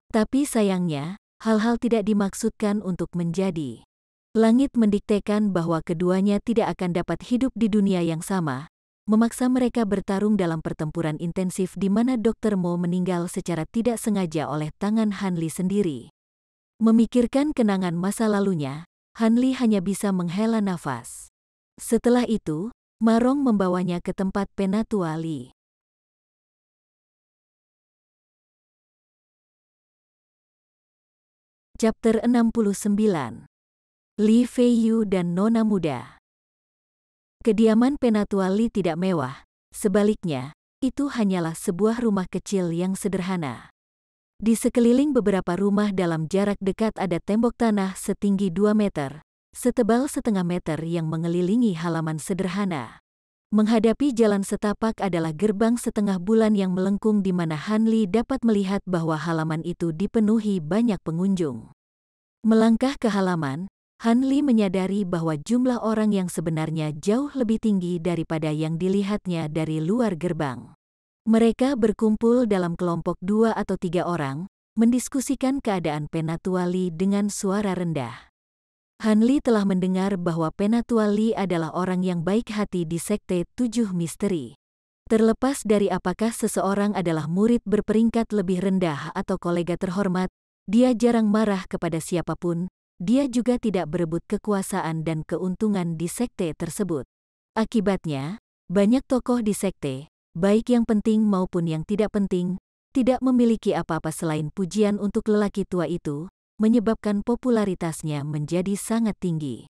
Tapi sayangnya, hal-hal tidak dimaksudkan untuk menjadi. Langit mendiktekan bahwa keduanya tidak akan dapat hidup di dunia yang sama, memaksa mereka bertarung dalam pertempuran intensif di mana Dr. Mo meninggal secara tidak sengaja oleh tangan Han Li sendiri. Memikirkan kenangan masa lalunya, Han Li hanya bisa menghela nafas. Setelah itu, Marong membawanya ke tempat Penatuali. Chapter 69. Li Feiyu dan Nona Muda. Kediaman Penatuali tidak mewah, sebaliknya, itu hanyalah sebuah rumah kecil yang sederhana. Di sekeliling beberapa rumah dalam jarak dekat ada tembok tanah setinggi 2 meter, setebal setengah meter yang mengelilingi halaman sederhana. Menghadapi jalan setapak adalah gerbang setengah bulan yang melengkung di mana Han Li dapat melihat bahwa halaman itu dipenuhi banyak pengunjung. Melangkah ke halaman, Han Li menyadari bahwa jumlah orang yang sebenarnya jauh lebih tinggi daripada yang dilihatnya dari luar gerbang. Mereka berkumpul dalam kelompok 2 atau 3 orang, mendiskusikan keadaan Penatuali dengan suara rendah. Han Li telah mendengar bahwa Penatua Li adalah orang yang baik hati di Sekte Tujuh Misteri. Terlepas dari apakah seseorang adalah murid berperingkat lebih rendah atau kolega terhormat, dia jarang marah kepada siapapun, dia juga tidak berebut kekuasaan dan keuntungan di sekte tersebut. Akibatnya, banyak tokoh di sekte, baik yang penting maupun yang tidak penting, tidak memiliki apa-apa selain pujian untuk lelaki tua itu, menyebabkan popularitasnya menjadi sangat tinggi.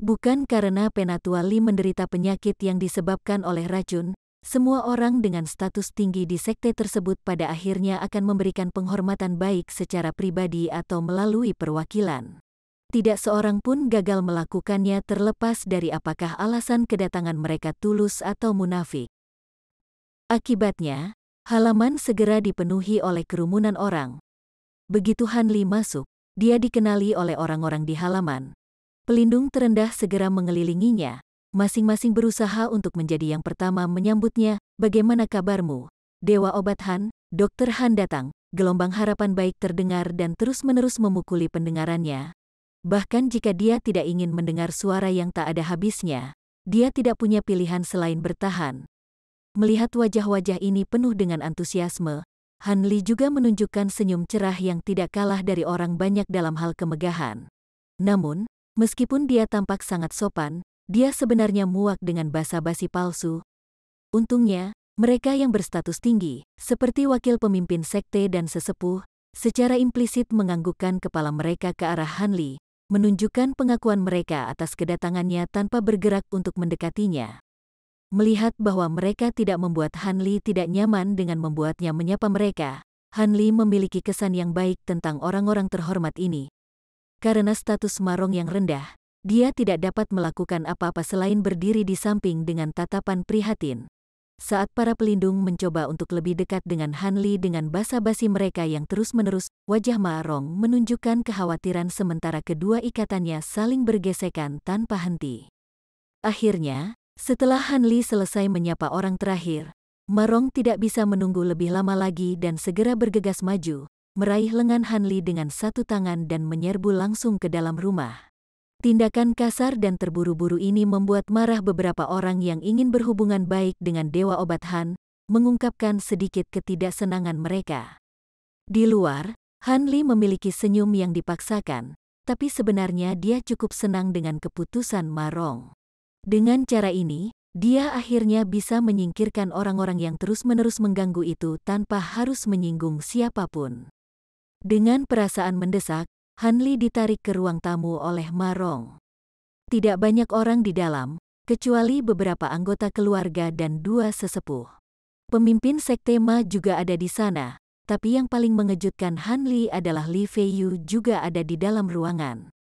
Bukan karena Penatua Li menderita penyakit yang disebabkan oleh racun, semua orang dengan status tinggi di sekte tersebut pada akhirnya akan memberikan penghormatan baik secara pribadi atau melalui perwakilan. Tidak seorang pun gagal melakukannya terlepas dari apakah alasan kedatangan mereka tulus atau munafik. Akibatnya, halaman segera dipenuhi oleh kerumunan orang. Begitu Han Li masuk, dia dikenali oleh orang-orang di halaman. Pelindung terendah segera mengelilinginya, masing-masing berusaha untuk menjadi yang pertama menyambutnya. Bagaimana kabarmu, Dewa Obat Han? Dokter Han datang, gelombang harapan baik terdengar dan terus-menerus memukuli pendengarannya. Bahkan jika dia tidak ingin mendengar suara yang tak ada habisnya, dia tidak punya pilihan selain bertahan. Melihat wajah-wajah ini penuh dengan antusiasme, Han Li juga menunjukkan senyum cerah yang tidak kalah dari orang banyak dalam hal kemegahan. Namun, meskipun dia tampak sangat sopan, dia sebenarnya muak dengan basa-basi palsu. Untungnya, mereka yang berstatus tinggi, seperti wakil pemimpin sekte dan sesepuh, secara implisit menganggukkan kepala mereka ke arah Han Li, menunjukkan pengakuan mereka atas kedatangannya tanpa bergerak untuk mendekatinya. Melihat bahwa mereka tidak membuat Han Li tidak nyaman dengan membuatnya menyapa mereka, Han Li memiliki kesan yang baik tentang orang-orang terhormat ini. Karena status Marong yang rendah, dia tidak dapat melakukan apa-apa selain berdiri di samping dengan tatapan prihatin. Saat para pelindung mencoba untuk lebih dekat dengan Han Li dengan basa-basi mereka yang terus-menerus, wajah Marong menunjukkan kekhawatiran sementara kedua ikatannya saling bergesekan tanpa henti. Akhirnya, setelah Han Li selesai menyapa orang terakhir, Marong tidak bisa menunggu lebih lama lagi dan segera bergegas maju, meraih lengan Han Li dengan satu tangan dan menyerbu langsung ke dalam rumah. Tindakan kasar dan terburu-buru ini membuat marah beberapa orang yang ingin berhubungan baik dengan Dewa Obat Han, mengungkapkan sedikit ketidaksenangan mereka. Di luar, Han Li memiliki senyum yang dipaksakan, tapi sebenarnya dia cukup senang dengan keputusan Marong. Dengan cara ini, dia akhirnya bisa menyingkirkan orang-orang yang terus-menerus mengganggu itu tanpa harus menyinggung siapapun. Dengan perasaan mendesak, Han Li ditarik ke ruang tamu oleh Marong. Tidak banyak orang di dalam, kecuali beberapa anggota keluarga dan dua sesepuh. Pemimpin Sekte Ma juga ada di sana, tapi yang paling mengejutkan Han Li adalah Li Feiyu juga ada di dalam ruangan.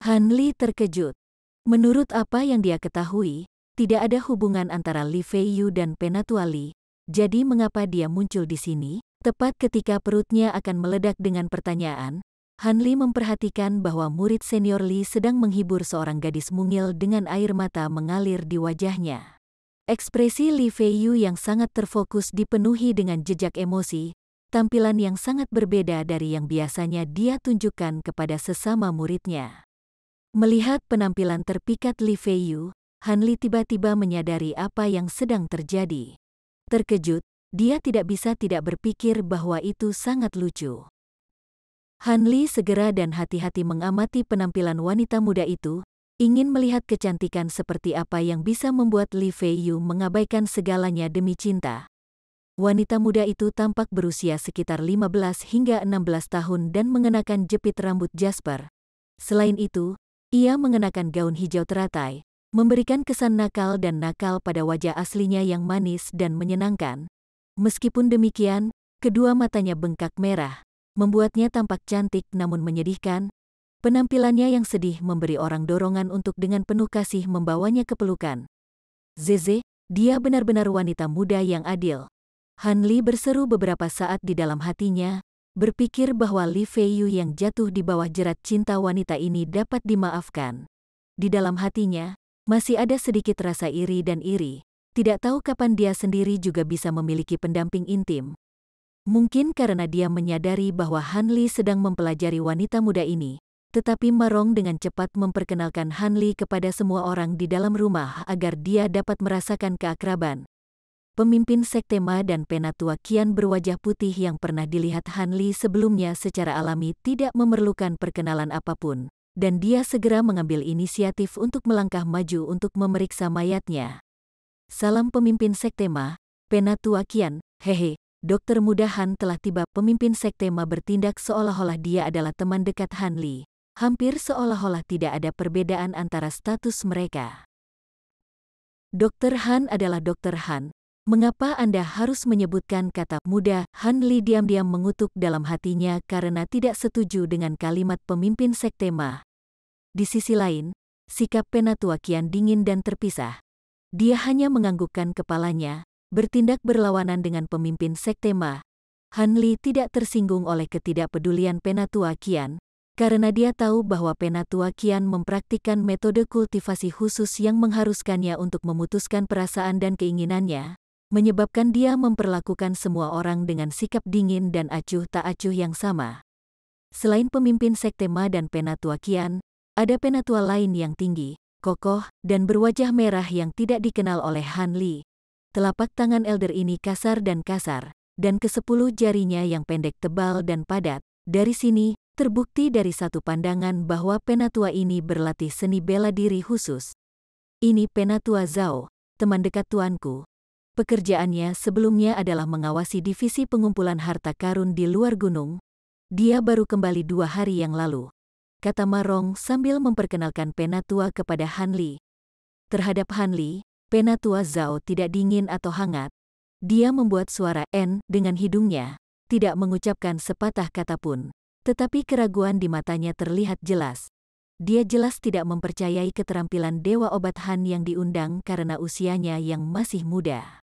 Han Li terkejut. Menurut apa yang dia ketahui, tidak ada hubungan antara Li Feiyu dan Penatua Li, jadi mengapa dia muncul di sini? Tepat ketika perutnya akan meledak dengan pertanyaan, Han Li memperhatikan bahwa murid senior Li sedang menghibur seorang gadis mungil dengan air mata mengalir di wajahnya. Ekspresi Li Feiyu yang sangat terfokus dipenuhi dengan jejak emosi, tampilan yang sangat berbeda dari yang biasanya dia tunjukkan kepada sesama muridnya. Melihat penampilan terpikat Li Feiyu, Han Li tiba-tiba menyadari apa yang sedang terjadi. Terkejut, dia tidak bisa tidak berpikir bahwa itu sangat lucu. Han Li segera dan hati-hati mengamati penampilan wanita muda itu, ingin melihat kecantikan seperti apa yang bisa membuat Li Feiyu mengabaikan segalanya demi cinta. Wanita muda itu tampak berusia sekitar 15 hingga 16 tahun dan mengenakan jepit rambut jasper. Selain itu, ia mengenakan gaun hijau teratai, memberikan kesan nakal pada wajah aslinya yang manis dan menyenangkan. Meskipun demikian, kedua matanya bengkak merah, membuatnya tampak cantik namun menyedihkan. Penampilannya yang sedih memberi orang dorongan untuk dengan penuh kasih membawanya ke pelukan. Zeze, dia benar-benar wanita muda yang adil. Han Li berseru beberapa saat di dalam hatinya, berpikir bahwa Li Feiyu yang jatuh di bawah jerat cinta wanita ini dapat dimaafkan. Di dalam hatinya, masih ada sedikit rasa iri dan iri, tidak tahu kapan dia sendiri juga bisa memiliki pendamping intim. Mungkin karena dia menyadari bahwa Han Li sedang mempelajari wanita muda ini, tetapi Marong dengan cepat memperkenalkan Han Li kepada semua orang di dalam rumah agar dia dapat merasakan keakraban. Pemimpin sekte Ma dan Penatua Qian berwajah putih yang pernah dilihat Han Li sebelumnya secara alami tidak memerlukan perkenalan apapun, dan dia segera mengambil inisiatif untuk melangkah maju untuk memeriksa mayatnya. Salam pemimpin sekte Ma, Penatua Qian, hehe, dokter muda Han telah tiba. Pemimpin sekte Ma bertindak seolah-olah dia adalah teman dekat Han Li. Hampir seolah-olah tidak ada perbedaan antara status mereka. Dokter Han adalah Dokter Han. Mengapa Anda harus menyebutkan kata muda? Han Li diam-diam mengutuk dalam hatinya karena tidak setuju dengan kalimat pemimpin sekte Ma. Di sisi lain, sikap Penatua Qian dingin dan terpisah. Dia hanya menganggukkan kepalanya, bertindak berlawanan dengan pemimpin sekte Ma. Han Li tidak tersinggung oleh ketidakpedulian Penatua Qian, karena dia tahu bahwa Penatua Qian mempraktikkan metode kultivasi khusus yang mengharuskannya untuk memutuskan perasaan dan keinginannya, menyebabkan dia memperlakukan semua orang dengan sikap dingin dan acuh tak acuh yang sama. Selain pemimpin sekte Ma dan Penatua Qian, ada penatua lain yang tinggi, kokoh, dan berwajah merah yang tidak dikenal oleh Han Li. Telapak tangan elder ini kasar, dan ke-10 jarinya yang pendek tebal dan padat. Dari sini, terbukti dari satu pandangan bahwa penatua ini berlatih seni bela diri khusus. Ini Penatua Zhao, teman dekat tuanku. Pekerjaannya sebelumnya adalah mengawasi divisi pengumpulan harta karun di luar gunung. Dia baru kembali 2 hari yang lalu, kata Marong sambil memperkenalkan Penatua kepada Han Li. Terhadap Han Li, Penatua Zhao tidak dingin atau hangat. Dia membuat suara N dengan hidungnya, tidak mengucapkan sepatah kata pun. Tetapi keraguan di matanya terlihat jelas. Dia jelas tidak mempercayai keterampilan Dewa Obat Han yang diundang karena usianya yang masih muda.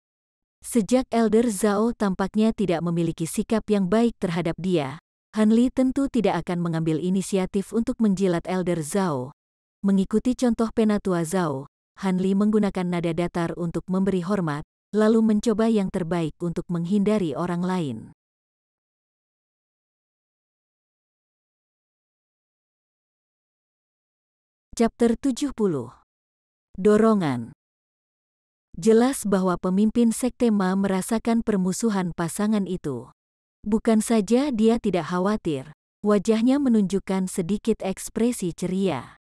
Sejak Elder Zhao tampaknya tidak memiliki sikap yang baik terhadap dia, Han Li tentu tidak akan mengambil inisiatif untuk menjilat Elder Zhao. Mengikuti contoh Penatua Zhao, Han Li menggunakan nada datar untuk memberi hormat, lalu mencoba yang terbaik untuk menghindari orang lain. Chapter 70. Dorongan. Jelas bahwa pemimpin sekte Ma merasakan permusuhan pasangan itu. Bukan saja dia tidak khawatir, wajahnya menunjukkan sedikit ekspresi ceria.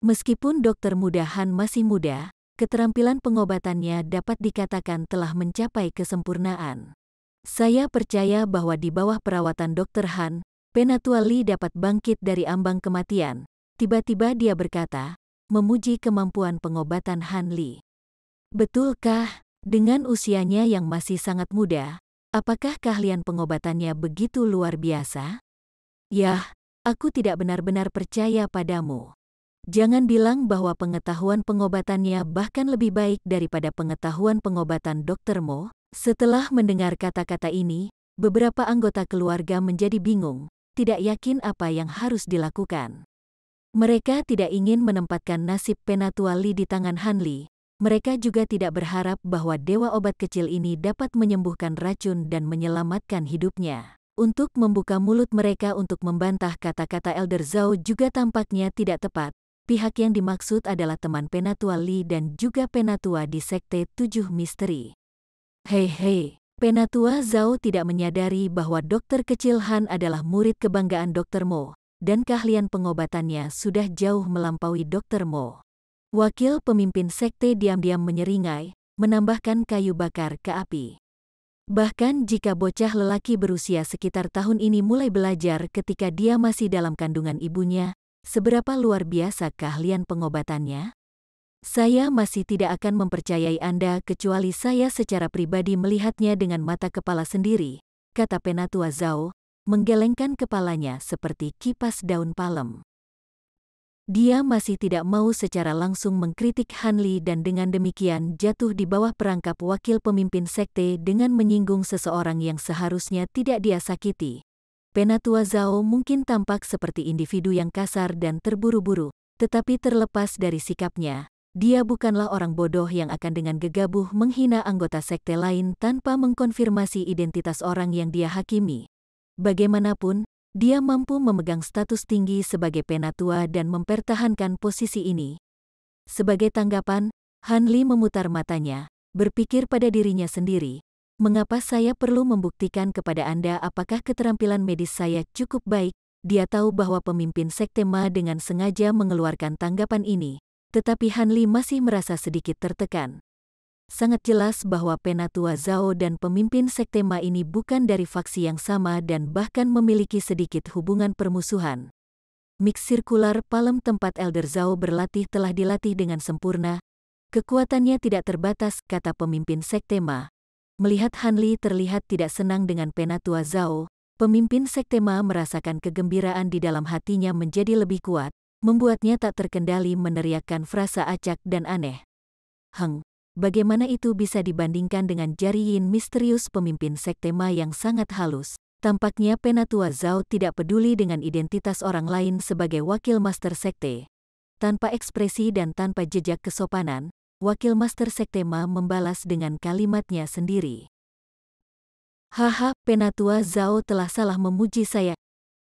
Meskipun dokter muda Han masih muda, keterampilan pengobatannya dapat dikatakan telah mencapai kesempurnaan. Saya percaya bahwa di bawah perawatan Dokter Han, Penatua Li dapat bangkit dari ambang kematian. Tiba-tiba dia berkata, memuji kemampuan pengobatan Han Li. Betulkah, dengan usianya yang masih sangat muda, apakah keahlian pengobatannya begitu luar biasa? Yah, aku tidak benar-benar percaya padamu. Jangan bilang bahwa pengetahuan pengobatannya bahkan lebih baik daripada pengetahuan pengobatan Dr. Mo. Setelah mendengar kata-kata ini, beberapa anggota keluarga menjadi bingung, tidak yakin apa yang harus dilakukan. Mereka tidak ingin menempatkan nasib Penatua Li di tangan Han Li. Mereka juga tidak berharap bahwa dewa obat kecil ini dapat menyembuhkan racun dan menyelamatkan hidupnya. Untuk membuka mulut mereka untuk membantah kata-kata Elder Zhao juga tampaknya tidak tepat. Pihak yang dimaksud adalah teman Penatua Li dan juga Penatua di Sekte 7 Misteri. Hei, Penatua Zhao tidak menyadari bahwa dokter kecil Han adalah murid kebanggaan Dr. Mo, dan keahlian pengobatannya sudah jauh melampaui Dr. Mo. Wakil pemimpin sekte diam-diam menyeringai, menambahkan kayu bakar ke api. Bahkan jika bocah lelaki berusia sekitar tahun ini mulai belajar ketika dia masih dalam kandungan ibunya, seberapa luar biasa keahlian pengobatannya? Saya masih tidak akan mempercayai Anda kecuali saya secara pribadi melihatnya dengan mata kepala sendiri, kata Penatua Zhao, menggelengkan kepalanya seperti kipas daun palem. Dia masih tidak mau secara langsung mengkritik Han Li dan dengan demikian jatuh di bawah perangkap wakil pemimpin sekte dengan menyinggung seseorang yang seharusnya tidak dia sakiti. Penatua Zhao mungkin tampak seperti individu yang kasar dan terburu-buru, tetapi terlepas dari sikapnya, dia bukanlah orang bodoh yang akan dengan gegabah menghina anggota sekte lain tanpa mengkonfirmasi identitas orang yang dia hakimi. Bagaimanapun, Dia mampu memegang status tinggi sebagai penatua dan mempertahankan posisi ini. Sebagai tanggapan, Han Li memutar matanya, berpikir pada dirinya sendiri, mengapa saya perlu membuktikan kepada Anda apakah keterampilan medis saya cukup baik? Dia tahu bahwa pemimpin sekte Ma dengan sengaja mengeluarkan tanggapan ini, tetapi Han Li masih merasa sedikit tertekan. Sangat jelas bahwa Penatua Zhao dan pemimpin sekte Ma ini bukan dari faksi yang sama dan bahkan memiliki sedikit hubungan permusuhan. Mix sirkular palem tempat Elder Zhao berlatih telah dilatih dengan sempurna. Kekuatannya tidak terbatas, kata pemimpin sekte Ma. Melihat Han Li terlihat tidak senang dengan Penatua Zhao, pemimpin sekte Ma merasakan kegembiraan di dalam hatinya menjadi lebih kuat, membuatnya tak terkendali meneriakkan frasa acak dan aneh. Bagaimana itu bisa dibandingkan dengan Jari Yin misterius pemimpin sekte Ma yang sangat halus? Tampaknya Penatua Zhao tidak peduli dengan identitas orang lain sebagai wakil master sekte. Tanpa ekspresi dan tanpa jejak kesopanan, wakil master sekte Ma membalas dengan kalimatnya sendiri. Haha, Penatua Zhao telah salah memuji saya.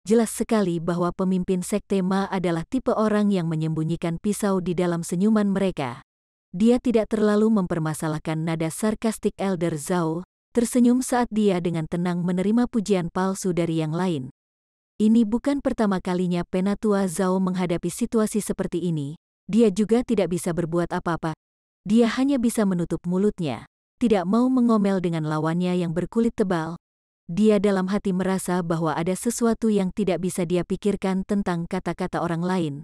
Jelas sekali bahwa pemimpin sekte Ma adalah tipe orang yang menyembunyikan pisau di dalam senyuman mereka. Dia tidak terlalu mempermasalahkan nada sarkastik Elder Zhao, tersenyum saat dia dengan tenang menerima pujian palsu dari yang lain. Ini bukan pertama kalinya Penatua Zhao menghadapi situasi seperti ini. Dia juga tidak bisa berbuat apa-apa. Dia hanya bisa menutup mulutnya, tidak mau mengomel dengan lawannya yang berkulit tebal. Dia dalam hati merasa bahwa ada sesuatu yang tidak bisa dia pikirkan tentang kata-kata orang lain.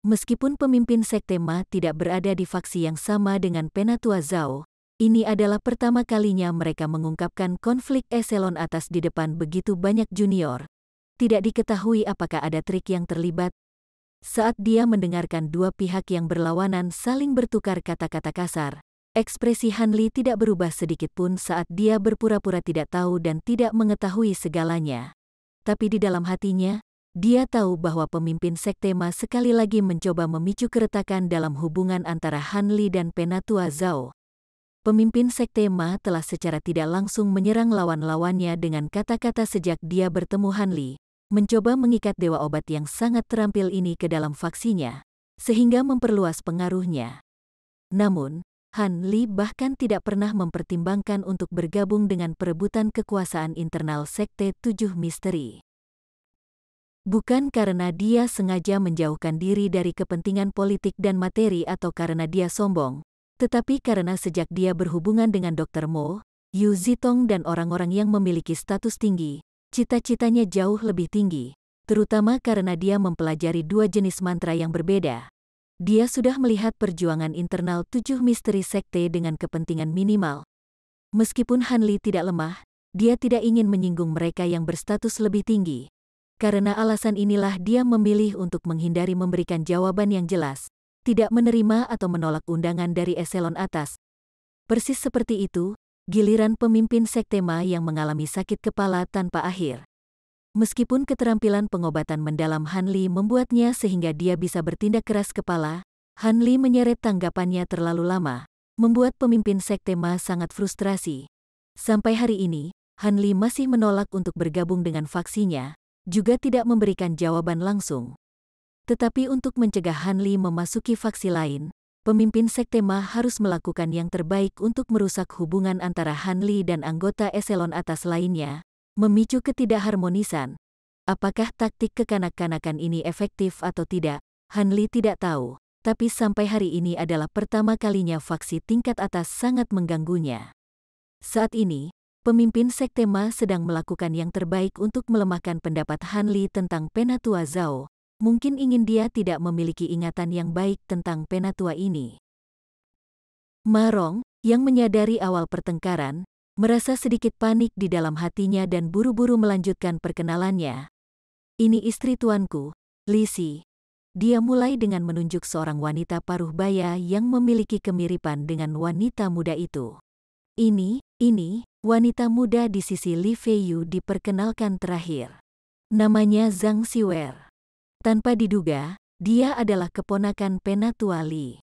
Meskipun pemimpin sekte Ma tidak berada di faksi yang sama dengan Penatua Zhao, ini adalah pertama kalinya mereka mengungkapkan konflik eselon atas di depan begitu banyak junior. Tidak diketahui apakah ada trik yang terlibat. Saat dia mendengarkan dua pihak yang berlawanan saling bertukar kata-kata kasar, ekspresi Han Li tidak berubah sedikit pun saat dia berpura-pura tidak tahu dan tidak mengetahui segalanya. Tapi di dalam hatinya, dia tahu bahwa pemimpin sekte Ma sekali lagi mencoba memicu keretakan dalam hubungan antara Han Li dan Penatua Zhao. Pemimpin sekte Ma telah secara tidak langsung menyerang lawan-lawannya dengan kata-kata sejak dia bertemu Han Li, mencoba mengikat dewa obat yang sangat terampil ini ke dalam faksinya, sehingga memperluas pengaruhnya. Namun, Han Li bahkan tidak pernah mempertimbangkan untuk bergabung dengan perebutan kekuasaan internal Sekte Tujuh Misteri. Bukan karena dia sengaja menjauhkan diri dari kepentingan politik dan materi atau karena dia sombong, tetapi karena sejak dia berhubungan dengan Dr. Mo, Yu Zitong dan orang-orang yang memiliki status tinggi, cita-citanya jauh lebih tinggi, terutama karena dia mempelajari dua jenis mantra yang berbeda. Dia sudah melihat perjuangan internal Tujuh Misteri Sekte dengan kepentingan minimal. Meskipun Han Li tidak lemah, dia tidak ingin menyinggung mereka yang berstatus lebih tinggi. Karena alasan inilah dia memilih untuk menghindari memberikan jawaban yang jelas, tidak menerima atau menolak undangan dari eselon atas. Persis seperti itu, giliran pemimpin sekte Ma yang mengalami sakit kepala tanpa akhir. Meskipun keterampilan pengobatan mendalam Han Li membuatnya sehingga dia bisa bertindak keras kepala, Han Li menyeret tanggapannya terlalu lama, membuat pemimpin sekte Ma sangat frustrasi. Sampai hari ini, Han Li masih menolak untuk bergabung dengan faksinya, juga tidak memberikan jawaban langsung. Tetapi untuk mencegah Han Li memasuki faksi lain, pemimpin sekte Ma harus melakukan yang terbaik untuk merusak hubungan antara Han Li dan anggota eselon atas lainnya, memicu ketidakharmonisan. Apakah taktik kekanak-kanakan ini efektif atau tidak, Han Li tidak tahu, tapi sampai hari ini adalah pertama kalinya faksi tingkat atas sangat mengganggunya. Saat ini, pemimpin sekte Ma sedang melakukan yang terbaik untuk melemahkan pendapat Han Li tentang Penatua Zhao. Mungkin ingin dia tidak memiliki ingatan yang baik tentang Penatua ini. Ma Rong, yang menyadari awal pertengkaran, merasa sedikit panik di dalam hatinya dan buru-buru melanjutkan perkenalannya. Ini istri tuanku, Li Si. Dia mulai dengan menunjuk seorang wanita paruh baya yang memiliki kemiripan dengan wanita muda itu. Ini, wanita muda di sisi Li Feiyu diperkenalkan terakhir. Namanya Zhang Xiwer. Tanpa diduga, dia adalah keponakan Penatua Li.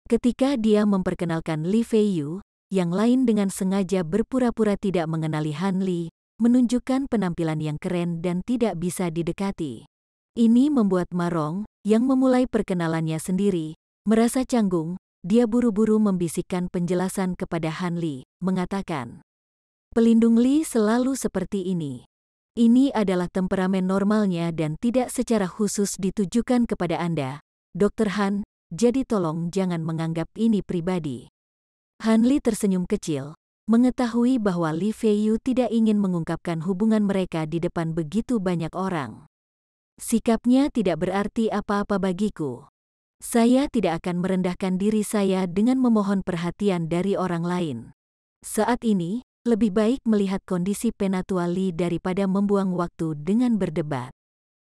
Ketika dia memperkenalkan Li Feiyu, yang lain dengan sengaja berpura-pura tidak mengenali Han Li, menunjukkan penampilan yang keren dan tidak bisa didekati. Ini membuat Marong, yang memulai perkenalannya sendiri, merasa canggung. Dia buru-buru membisikkan penjelasan kepada Han Li, mengatakan, "Pelindung Li selalu seperti ini. Ini adalah temperamen normalnya dan tidak secara khusus ditujukan kepada Anda, Dr. Han, jadi tolong jangan menganggap ini pribadi." Han Li tersenyum kecil, mengetahui bahwa Li Feiyu tidak ingin mengungkapkan hubungan mereka di depan begitu banyak orang. "Sikapnya tidak berarti apa-apa bagiku. Saya tidak akan merendahkan diri saya dengan memohon perhatian dari orang lain. Saat ini, lebih baik melihat kondisi Penatua Li daripada membuang waktu dengan berdebat.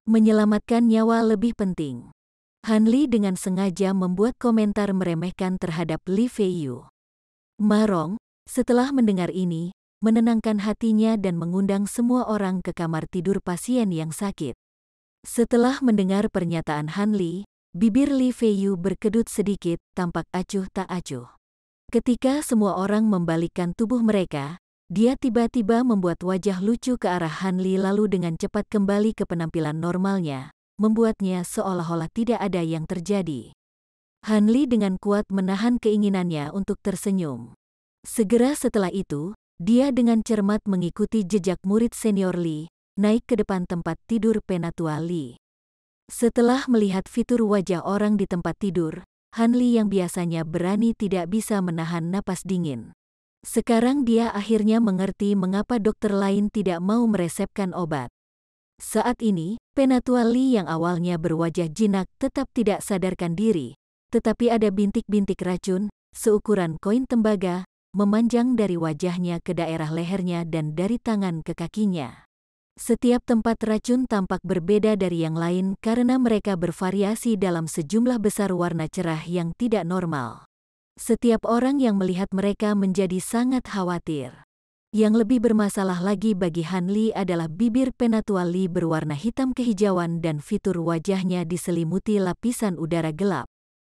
Menyelamatkan nyawa lebih penting." Han Li dengan sengaja membuat komentar meremehkan terhadap Li Feiyu. Marong, setelah mendengar ini, menenangkan hatinya dan mengundang semua orang ke kamar tidur pasien yang sakit. Setelah mendengar pernyataan Han Li, bibir Li Feiyu berkedut sedikit, tampak acuh tak acuh. Ketika semua orang membalikkan tubuh mereka, dia tiba-tiba membuat wajah lucu ke arah Han Li lalu dengan cepat kembali ke penampilan normalnya, membuatnya seolah-olah tidak ada yang terjadi. Han Li dengan kuat menahan keinginannya untuk tersenyum. Segera setelah itu, dia dengan cermat mengikuti jejak murid senior Li, naik ke depan tempat tidur Penatua Li. Setelah melihat fitur wajah orang di tempat tidur, Han Li yang biasanya berani tidak bisa menahan napas dingin. Sekarang dia akhirnya mengerti mengapa dokter lain tidak mau meresepkan obat. Saat ini, Penatua Li yang awalnya berwajah jinak tetap tidak sadarkan diri, tetapi ada bintik-bintik racun, seukuran koin tembaga, memanjang dari wajahnya ke daerah lehernya dan dari tangan ke kakinya. Setiap tempat racun tampak berbeda dari yang lain karena mereka bervariasi dalam sejumlah besar warna cerah yang tidak normal. Setiap orang yang melihat mereka menjadi sangat khawatir. Yang lebih bermasalah lagi bagi Han Li adalah bibir Penatua Li berwarna hitam kehijauan dan fitur wajahnya diselimuti lapisan udara gelap.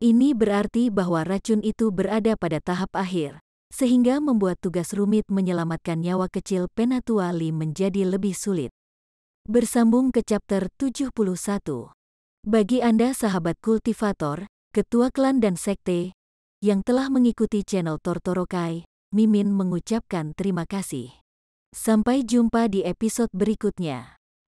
Ini berarti bahwa racun itu berada pada tahap akhir, sehingga membuat tugas rumit menyelamatkan nyawa kecil Penatua Li menjadi lebih sulit. Bersambung ke chapter 71. Bagi Anda sahabat kultivator, ketua klan dan sekte, yang telah mengikuti channel Tortorokai, Mimin mengucapkan terima kasih. Sampai jumpa di episode berikutnya.